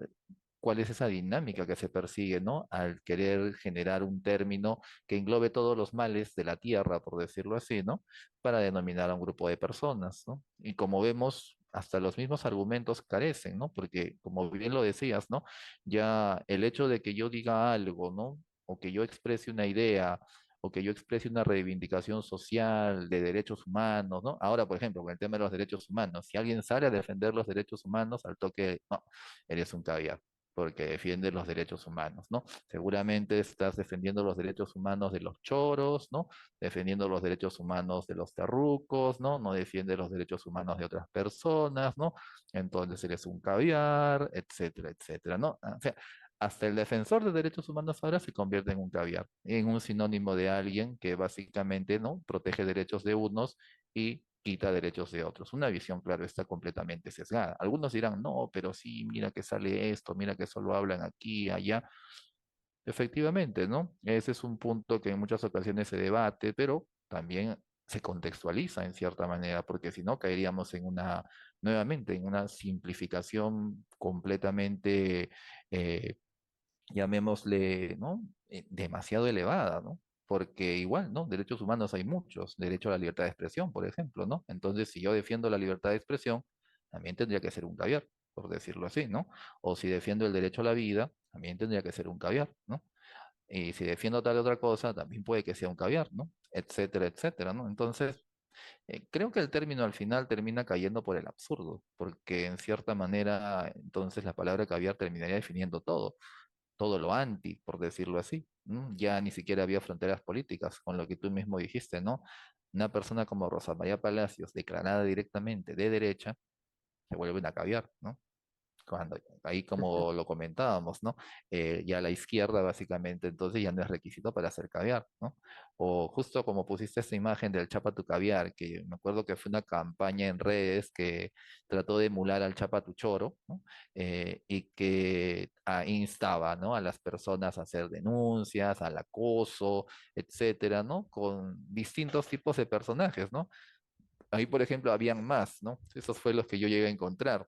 cuál es esa dinámica que se persigue, ¿no? Al querer generar un término que englobe todos los males de la tierra, por decirlo así, ¿no? Para denominar a un grupo de personas, ¿no? Y como vemos, hasta los mismos argumentos carecen, ¿no? Porque, como bien lo decías, ¿no? Ya el hecho de que yo diga algo, ¿no? O que yo exprese una idea, o que yo exprese una reivindicación social de derechos humanos, ¿no? Ahora, por ejemplo, con el tema de los derechos humanos, si alguien sale a defender los derechos humanos, al toque, no, eres un caviar, porque defiendes los derechos humanos, ¿no? Seguramente estás defendiendo los derechos humanos de los choros, ¿no? Defendiendo los derechos humanos de los terrucos, ¿no? No defiende los derechos humanos de otras personas, ¿no? Entonces eres un caviar, etcétera, etcétera, ¿no? O sea, hasta el defensor de derechos humanos ahora se convierte en un caviar, en un sinónimo de alguien que básicamente, ¿no? Protege derechos de unos y quita derechos de otros. Una visión, claro, está completamente sesgada. Algunos dirán, no, pero sí, mira que sale esto, mira que solo hablan aquí, allá. Efectivamente, ¿no? Ese es un punto que en muchas ocasiones se debate, pero también se contextualiza en cierta manera, porque si no caeríamos en una, nuevamente, en una simplificación completamente, eh, llamémosle, ¿no? Demasiado elevada, ¿no? Porque igual, ¿no? Derechos humanos hay muchos, derecho a la libertad de expresión, por ejemplo, ¿no? Entonces, si yo defiendo la libertad de expresión, también tendría que ser un caviar, por decirlo así, ¿no? O si defiendo el derecho a la vida, también tendría que ser un caviar, ¿no? Y si defiendo tal otra cosa, también puede que sea un caviar, ¿no? Etcétera, etcétera, ¿no? Entonces, creo que el término al final termina cayendo por el absurdo, porque en cierta manera, entonces la palabra caviar terminaría definiendo todo, todo lo anti, por decirlo así, ¿no? Ya ni siquiera había fronteras políticas, con lo que tú mismo dijiste, ¿no? Una persona como Rosa María Palacios, declarada directamente de derecha, se vuelve una caviar, ¿no? Cuando ahí como lo comentábamos, ¿no? Ya la izquierda básicamente entonces ya no es requisito para hacer caviar, ¿no? O justo como pusiste esta imagen del Chapa tu caviar, que me acuerdo que fue una campaña en redes que trató de emular al Chapa tu choro, ¿no? Y que instaba, ¿no? A las personas a hacer denuncias, al acoso, etcétera, ¿no? Con distintos tipos de personajes, ¿no? Ahí, por ejemplo, habían más, ¿no? Esos fue los que yo llegué a encontrar,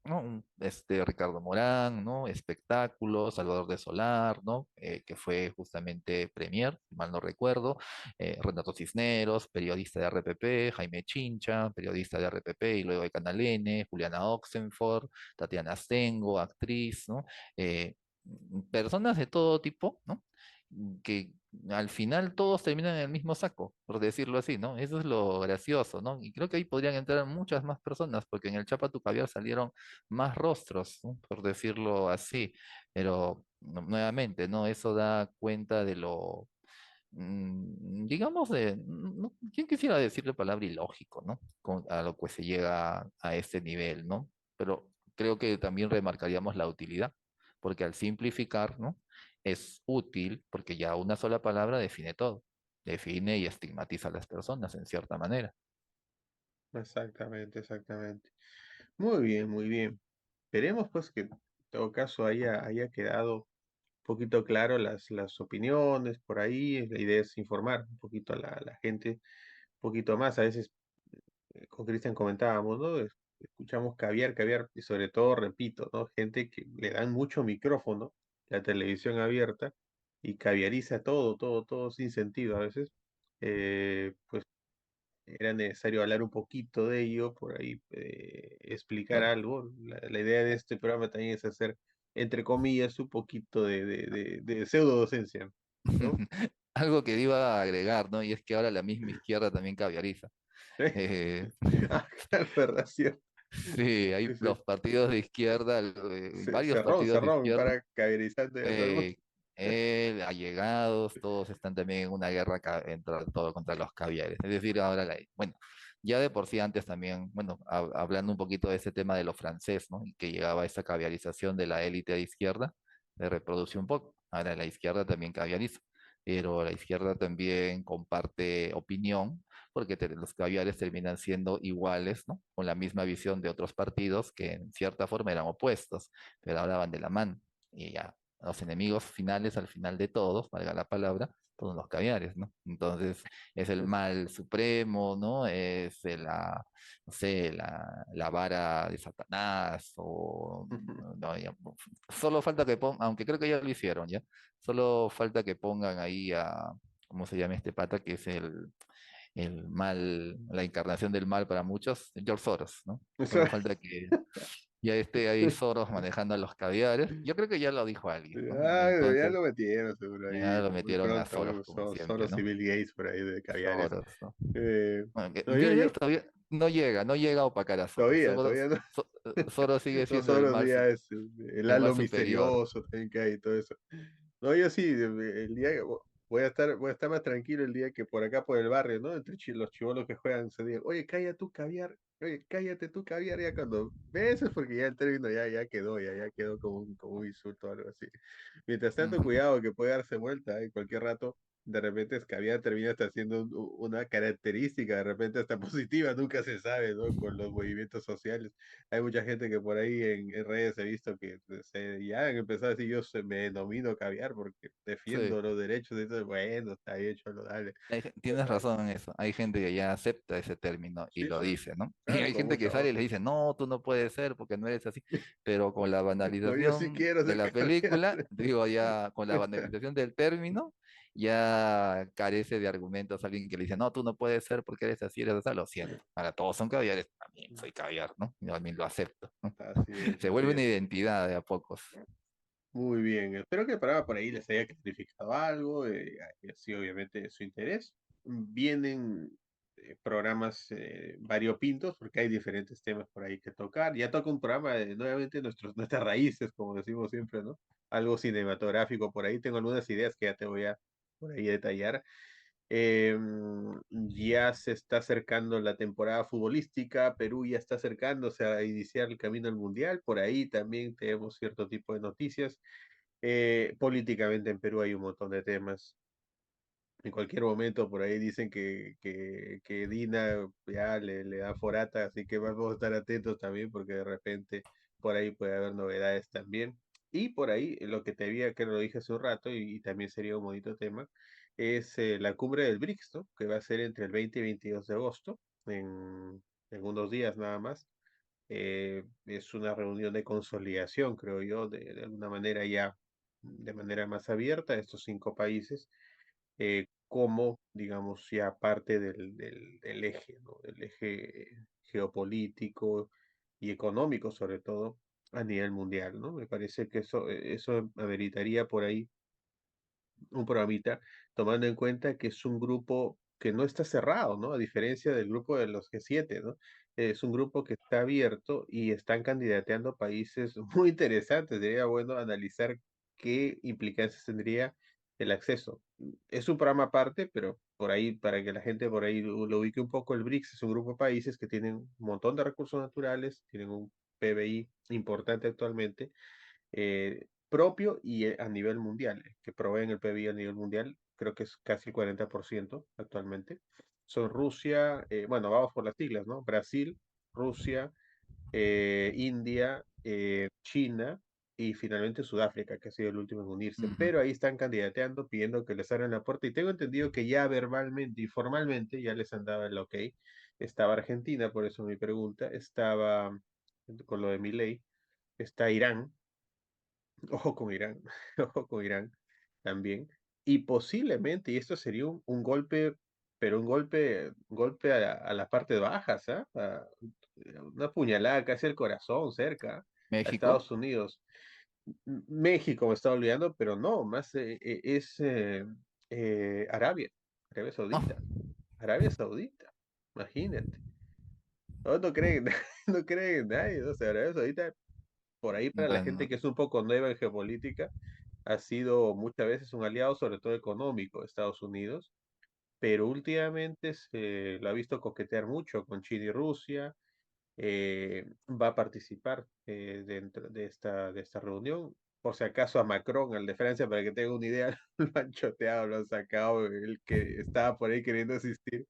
¿no? Ricardo Morán, ¿no? Espectáculo, Salvador de Solar, ¿no? Que fue justamente premier, si mal no recuerdo, Renato Cisneros, periodista de RPP, Jaime Chincha, periodista de RPP y luego de Canal N, Juliana Oxenford, Tatiana Astengo, actriz, ¿no? Eh, Personas de todo tipo, ¿no? Que al final todos terminan en el mismo saco, por decirlo así, ¿no? Eso es lo gracioso, ¿no? Y creo que ahí podrían entrar muchas más personas, porque en el Chapa tu Caviar salieron más rostros, ¿no? Por decirlo así, pero nuevamente, ¿no? Eso da cuenta de lo, digamos, ¿quién quisiera decir la palabra ilógico, ¿no? A lo que se llega a este nivel, ¿no? Pero creo que también remarcaríamos la utilidad, porque al simplificar, ¿no? Es útil porque ya una sola palabra define todo, define y estigmatiza a las personas en cierta manera. Exactamente, exactamente. Muy bien, muy bien. Esperemos pues que en todo caso haya quedado un poquito claro las opiniones por ahí. La idea es informar un poquito a la gente, un poquito más. A veces con Cristian comentábamos, ¿no? Escuchamos caviar, caviar, y sobre todo, repito, ¿no? Gente que le dan mucho micrófono, la televisión abierta, y caviariza todo, todo, todo sin sentido. A veces, pues era necesario hablar un poquito de ello, por ahí explicar Claro. algo. La idea de este programa también es hacer, entre comillas, un poquito de pseudo docencia, ¿no? Algo que iba a agregar, ¿no? Y es que ahora la misma izquierda también caviariza. Eh, Ah, claro, verdad, cierto. sí, hay Sí, sí. los partidos de izquierda, varios Cerrón, partidos de cerrón, izquierda, para caviarizante a todo el mundo. eh, allegados, todos están también en una guerra todo contra los caviares. Es decir, ahora, bueno, ya de por sí antes también, bueno, hablando un poquito de ese tema de lo francés, ¿no? Y que llegaba a esa caviarización de la élite de izquierda, se reproduce un poco. Ahora la izquierda también caviariza, pero la izquierda también comparte opinión, porque los caviares terminan siendo iguales, ¿no? Con la misma visión de otros partidos que en cierta forma eran opuestos, pero ahora van de la mano. Y ya los enemigos finales al final de todos, valga la palabra, Son los caviares, ¿no? Entonces, es el mal supremo, ¿no? No sé, la vara de Satanás, o no, solo falta que pongan, aunque creo que ya lo hicieron, ¿ya? Solo falta que pongan ahí ¿cómo se llama este pata? Que es el mal, la encarnación del mal para muchos, George Soros, ¿no? Solo falta que ya esté ahí Soros manejando a los caviares. Yo creo que ya lo dijo alguien, ¿no? Ah, ya Entonces, lo metieron seguro ya ahí, lo muy metieron a Soros, pronto, como siempre, Soros y ¿no? Bill Gates por ahí de caviares. Soros, ¿no? Eh, Bueno, no, Bill Gates todavía no llega a opacar a Soros. todavía no. Soros sigue No siendo solo ya es el el mal halo superior. misterioso también que hay y todo eso. No, yo sí, el día voy a estar más tranquilo el día que por acá por el barrio, ¿no? Entre los chibolos que juegan se digan, oye, cállate tú caviar, oye, cállate tú caviar, ya cuando ves es porque ya el término ya quedó, ya quedó como un insulto o algo así. Mientras tanto, Ujú. cuidado que puede darse vuelta en cualquier rato. De repente escabiar termina hasta siendo una característica, de repente hasta positiva, nunca se sabe, ¿no? Con los movimientos sociales. Hay mucha gente que por ahí en redes he visto que ya han empezado a decir me denomino caviar porque Sí. defiendo los derechos de todo. Bueno, está hecho, lo dale. Tienes razón en eso. Hay gente que ya acepta ese término y Sí, lo sí, dice, ¿no? Y claro, hay con gente que mucha sale y honra. le dice, no, tú no puedes ser porque no eres así. Pero con la No, yo sí banalización quiero de ser la caviar. película, digo ya, con la banalización del término, ya carece de argumentos alguien que le dice, no, tú no puedes ser porque eres así, lo siento. Ahora todos son caviares, también soy caviar, ¿no? Yo también lo acepto, ¿no? Así es, Se así vuelve una es. identidad de a pocos. Muy bien, espero que el programa por ahí les haya clarificado algo, y así obviamente de su interés. Vienen programas variopintos porque hay diferentes temas por ahí que tocar. Ya toca un programa de nuevamente nuestras raíces, como decimos siempre, ¿no? Algo cinematográfico por ahí. Tengo algunas ideas que ya te voy a por ahí detallar. Ya se está acercando la temporada futbolística, Perú ya está acercándose a iniciar el camino al Mundial, por ahí también tenemos cierto tipo de noticias. Políticamente en Perú hay un montón de temas. En cualquier momento por ahí dicen que Dina ya le da forata, así que vamos a estar atentos también porque de repente por ahí puede haber novedades también. Y por ahí lo que te había, que lo dije hace un rato y también sería un bonito tema, es la cumbre del BRICS, ¿no? Que va a ser entre el 20 y 22 de agosto, en unos días nada más. Es una reunión de consolidación, creo yo, de alguna manera ya de manera más abierta, estos 5 países, como, digamos, ya parte del eje, ¿no? Del eje geopolítico y económico, sobre todo, a nivel mundial, ¿no? Me parece que eso ameritaría por ahí un programita, tomando en cuenta que es un grupo que no está cerrado, ¿no? A diferencia del grupo de los G7, ¿no? Es un grupo que está abierto y están candidateando países muy interesantes. Sería bueno analizar qué implicancias tendría el acceso. Es un programa aparte, pero por ahí, para que la gente por ahí lo ubique un poco, el BRICS es un grupo de países que tienen un montón de recursos naturales, tienen un PBI importante actualmente, propio y a nivel mundial, que proveen el PIB a nivel mundial, creo que es casi el 40% actualmente. Son Rusia, bueno, vamos por las siglas, ¿no? Brasil, Rusia, India, China y finalmente Sudáfrica, que ha sido el último en unirse. Ujú. Pero ahí están candidateando, pidiendo que les abran la puerta. Y tengo entendido que ya verbalmente y formalmente ya les han dado el ok. Estaba Argentina, por eso mi pregunta. Estaba con lo de mi ley. Está Irán, ojo con Irán, ojo con Irán también. Y posiblemente, y esto sería un golpe, pero un golpe a las partes bajas, ¿ah? Una puñalada casi al corazón, cerca, a México. Estados Unidos. México me estaba olvidando, pero no, más es Arabia, Arabia Ah, Saudita, Arabia Saudita, imagínate. No, no creen, no creen en nadie, ¿no? O sea, Arabia Saudita, por ahí para la gente bueno, que es un poco nueva en geopolítica, ha sido muchas veces un aliado, sobre todo económico, de Estados Unidos, pero últimamente se lo ha visto coquetear mucho con China y Rusia. Va a participar dentro de esta reunión. Por si acaso a Macron, al de Francia, para que tenga una idea, lo han choteado, lo han sacado, el que estaba por ahí queriendo asistir.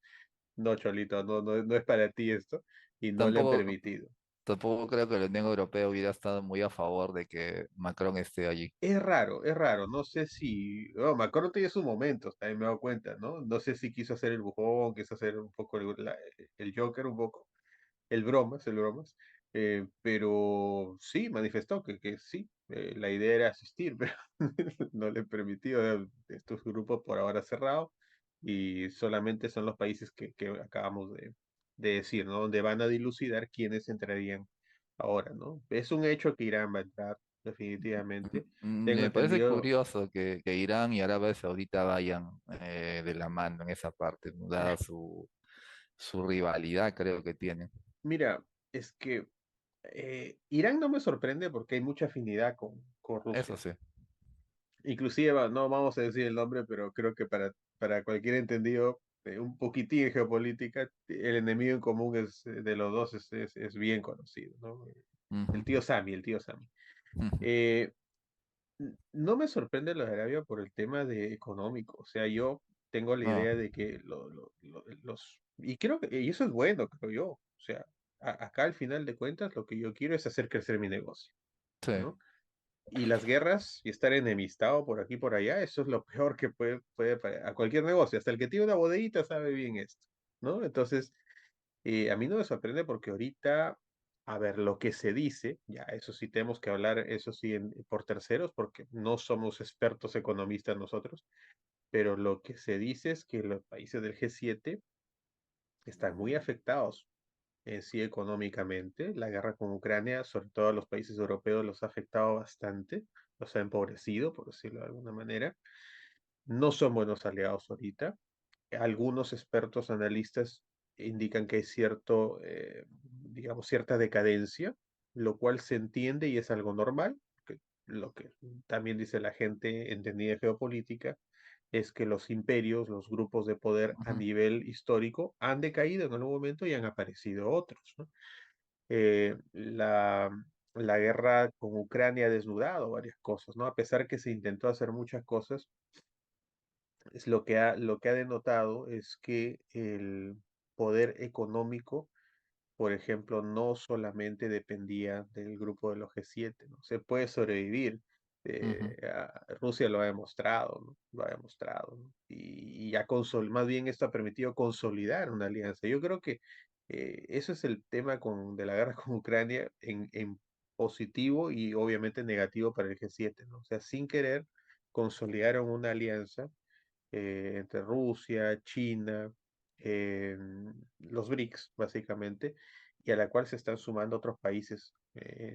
No, Cholito, no es para ti esto, y no le han tampoco, permitido. tampoco creo que la Unión Europea hubiera estado muy a favor de que Macron esté allí. Es raro, no sé si, oh, Macron tiene sus momentos, también me he dado cuenta, ¿no? No sé si quiso hacer el bufón, quiso hacer un poco el Joker, un poco, el bromas, pero sí, manifestó que sí, la idea era asistir, pero no le permitió, estos grupos por ahora cerrados, y solamente son los países que acabamos de decir, ¿no? Donde van a dilucidar quiénes entrarían ahora, ¿no? Es un hecho que Irán va a entrar, definitivamente. Tengo Me parece entendido, curioso que Irán y Arabia Saudita vayan de la mano en esa parte, ¿no? Dada su rivalidad creo que tienen. mira, es que Irán no me sorprende porque hay mucha afinidad con Eso Rusia. sí. Inclusive, no vamos a decir el nombre, pero creo que para cualquier entendido, un poquitín de geopolítica, el enemigo en común de los dos es bien conocido, ¿no? Ujú, El tío Sami. ujú. Eh, no me sorprende lo de Arabia por el tema de económico. O sea, yo tengo la No, idea de que y creo y eso es bueno, creo yo. O sea, acá al final de cuentas lo que yo quiero es hacer crecer mi negocio, sí. ¿no? Y las guerras y estar enemistado por aquí y por allá, eso es lo peor que a cualquier negocio. Hasta el que tiene una bodeguita sabe bien esto, ¿no? Entonces, a mí no me sorprende porque ahorita, a ver, lo que se dice, ya, eso sí tenemos que hablar, eso sí, por terceros, porque no somos expertos economistas nosotros, pero lo que se dice es que los países del G7 están muy afectados en sí económicamente. La guerra con Ucrania, sobre todo a los países europeos, los ha afectado bastante, los ha empobrecido, por decirlo de alguna manera. No son buenos aliados ahorita. Algunos expertos analistas indican que hay digamos, cierta decadencia, lo cual se entiende y es algo normal. Lo que también dice la gente entendida de geopolítica es que los imperios, los grupos de poder a Ujú, nivel histórico han decaído en algún momento y han aparecido otros, ¿no? La guerra con Ucrania ha desnudado varias cosas, ¿no? A pesar que se intentó hacer muchas cosas, lo que ha denotado es que el poder económico, por ejemplo, no solamente dependía del grupo de los G7, ¿no? Se puede sobrevivir. ujú. Rusia lo ha demostrado, ¿no? Lo ha demostrado, ¿no? Más bien esto ha permitido consolidar una alianza. Yo creo que eso es el tema de la guerra con Ucrania en positivo y obviamente negativo para el G7, ¿no? O sea, sin querer consolidaron una alianza entre Rusia, China, los BRICS, básicamente, y a la cual se están sumando otros países.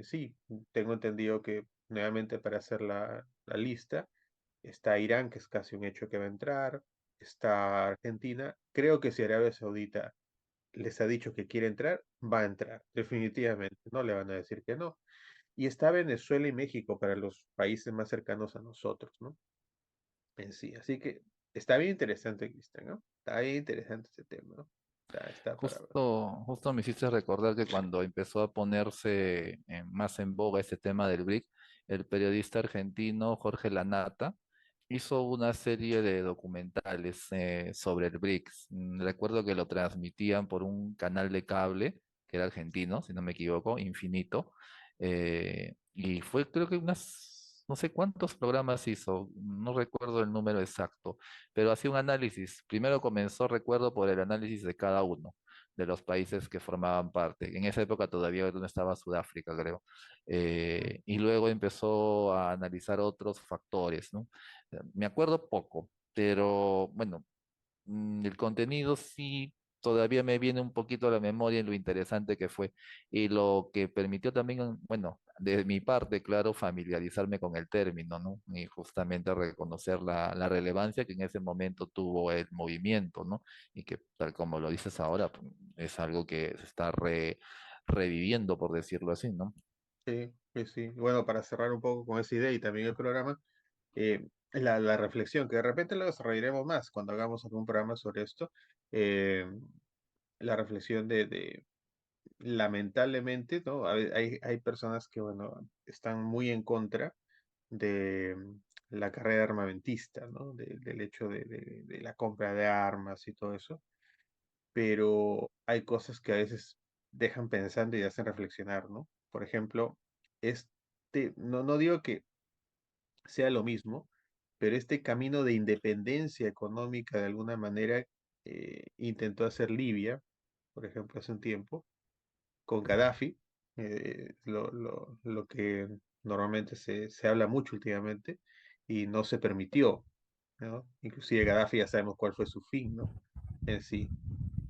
Sí, tengo entendido que nuevamente para hacer la lista está Irán, que es casi un hecho que va a entrar, está Argentina. Creo que si Arabia Saudita les ha dicho que quiere entrar, va a entrar, definitivamente, no le van a decir que no. Y está Venezuela y México para los países más cercanos a nosotros, ¿no? En sí. Así que está bien interesante, Cristian, ¿no? Está bien interesante este tema, ¿no? Está para ver. Justo me hiciste recordar que cuando empezó a ponerse más en boga este tema del BRIC, el periodista argentino Jorge Lanata hizo una serie de documentales sobre el BRICS. Recuerdo que lo transmitían por un canal de cable, que era argentino, si no me equivoco, Infinito, y fue creo que no sé cuántos programas hizo, no recuerdo el número exacto, pero hacía un análisis. Primero comenzó, recuerdo, por el análisis de cada uno de los países que formaban parte. En esa época todavía no estaba Sudáfrica, creo. Y luego empezó a analizar otros factores, ¿no? Me acuerdo poco, pero bueno, el contenido sí todavía me viene un poquito a la memoria en lo interesante que fue y lo que permitió también, bueno, de mi parte, claro, familiarizarme con el término, ¿no? Y justamente reconocer la relevancia que en ese momento tuvo el movimiento, ¿no? Y que tal como lo dices ahora, pues, es algo que se está reviviendo, por decirlo así, ¿no? Sí, sí, sí. Bueno, para cerrar un poco con esa idea y también el programa, la reflexión, que de repente lo desarrollaremos más cuando hagamos algún programa sobre esto, eh, la reflexión lamentablemente, ¿no? Hay personas que, bueno, están muy en contra de la carrera armamentista, ¿no? Del hecho de la compra de armas y todo eso, pero hay cosas que a veces dejan pensando y hacen reflexionar, ¿no? Por ejemplo, no digo que sea lo mismo, pero este camino de independencia económica de alguna manera intentó hacer Libia, por ejemplo, hace un tiempo, con Gaddafi, lo que normalmente se habla mucho últimamente, y no se permitió, ¿no? Inclusive Gaddafi ya sabemos cuál fue su fin, ¿no? En sí.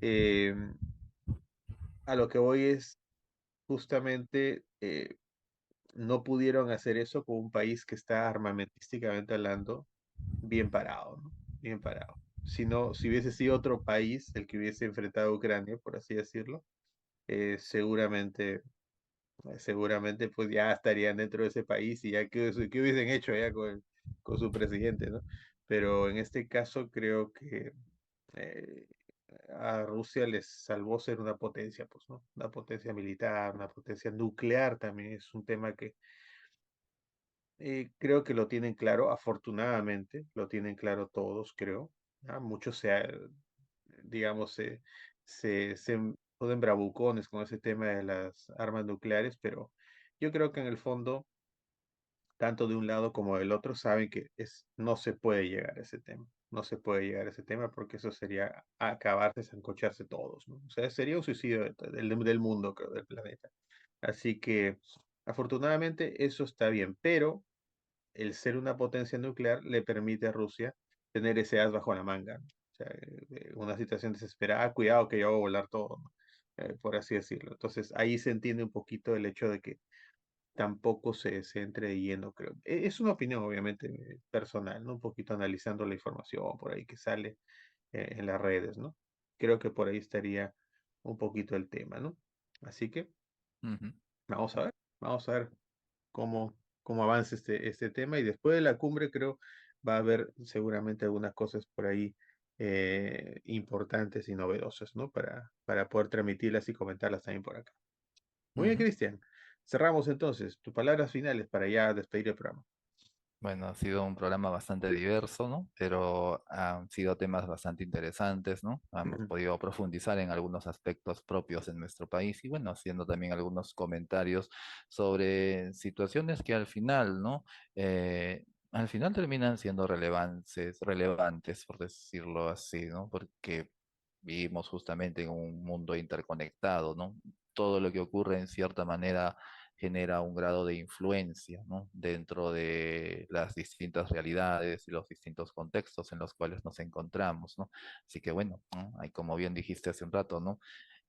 Eh, a lo que voy es justamente no pudieron hacer eso con un país que está armamentísticamente hablando bien parado, ¿no? Bien parado. Si hubiese sido otro país el que hubiese enfrentado a Ucrania, por así decirlo, seguramente, seguramente pues ya estarían dentro de ese país y ya qué hubiesen hecho ya con su presidente, ¿no? Pero en este caso creo que eh, a Rusia les salvó ser una potencia, pues, ¿no? Una potencia militar, una potencia nuclear también es un tema que creo que lo tienen claro, afortunadamente, lo tienen claro todos, creo. ¿Ah? Muchos digamos, se ponen bravucones con ese tema de las armas nucleares, pero yo creo que en el fondo, tanto de un lado como del otro, saben que no se puede llegar a ese tema. No se puede llegar a ese tema porque eso sería acabarse, sancocharse todos, ¿no? O sea, sería un suicidio del mundo, creo, del planeta. Así que, afortunadamente, eso está bien, pero el ser una potencia nuclear le permite a Rusia tener ese as bajo la manga, ¿no? O sea, una situación desesperada, "Ah, cuidado que yo voy a volar todo, ¿no? Por así decirlo. Entonces ahí se entiende un poquito el hecho de que tampoco se entre de lleno, creo. Es una opinión, obviamente, personal, ¿no? Un poquito analizando la información por ahí que sale en las redes, ¿no? Creo que por ahí estaría un poquito el tema, ¿no? Así que Ujú, vamos a ver cómo avanza este tema y después de la cumbre creo va a haber seguramente algunas cosas por ahí importantes y novedosas, ¿no? Para poder transmitirlas y comentarlas también por acá. Muy bien, ujú. Cristian. Cerramos entonces. Tus palabras finales para ya despedir el programa. Bueno, ha sido un programa bastante diverso, ¿no? Pero han sido temas bastante interesantes, ¿no? Hemos Ujú. podido profundizar en algunos aspectos propios en nuestro país y, bueno, haciendo también algunos comentarios sobre situaciones que al final, ¿no? Al final terminan siendo relevantes, por decirlo así, ¿no? Porque vivimos justamente en un mundo interconectado, ¿no? Todo lo que ocurre en cierta manera genera un grado de influencia, ¿no? Dentro de las distintas realidades y los distintos contextos en los cuales nos encontramos, ¿no? Así que bueno, ¿no? Hay, como bien dijiste hace un rato, ¿no?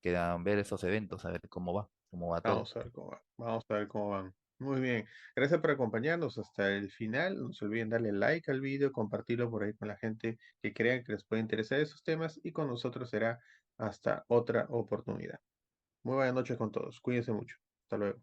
Quedan ver esos eventos, a ver cómo va todo. Vamos a ver cómo van. Vamos a ver cómo van. Muy bien. Gracias por acompañarnos hasta el final. No se olviden darle like al video, compartirlo por ahí con la gente que crean que les puede interesar esos temas y con nosotros será hasta otra oportunidad. Muy buenas noches con todos. Cuídense mucho. Hasta luego.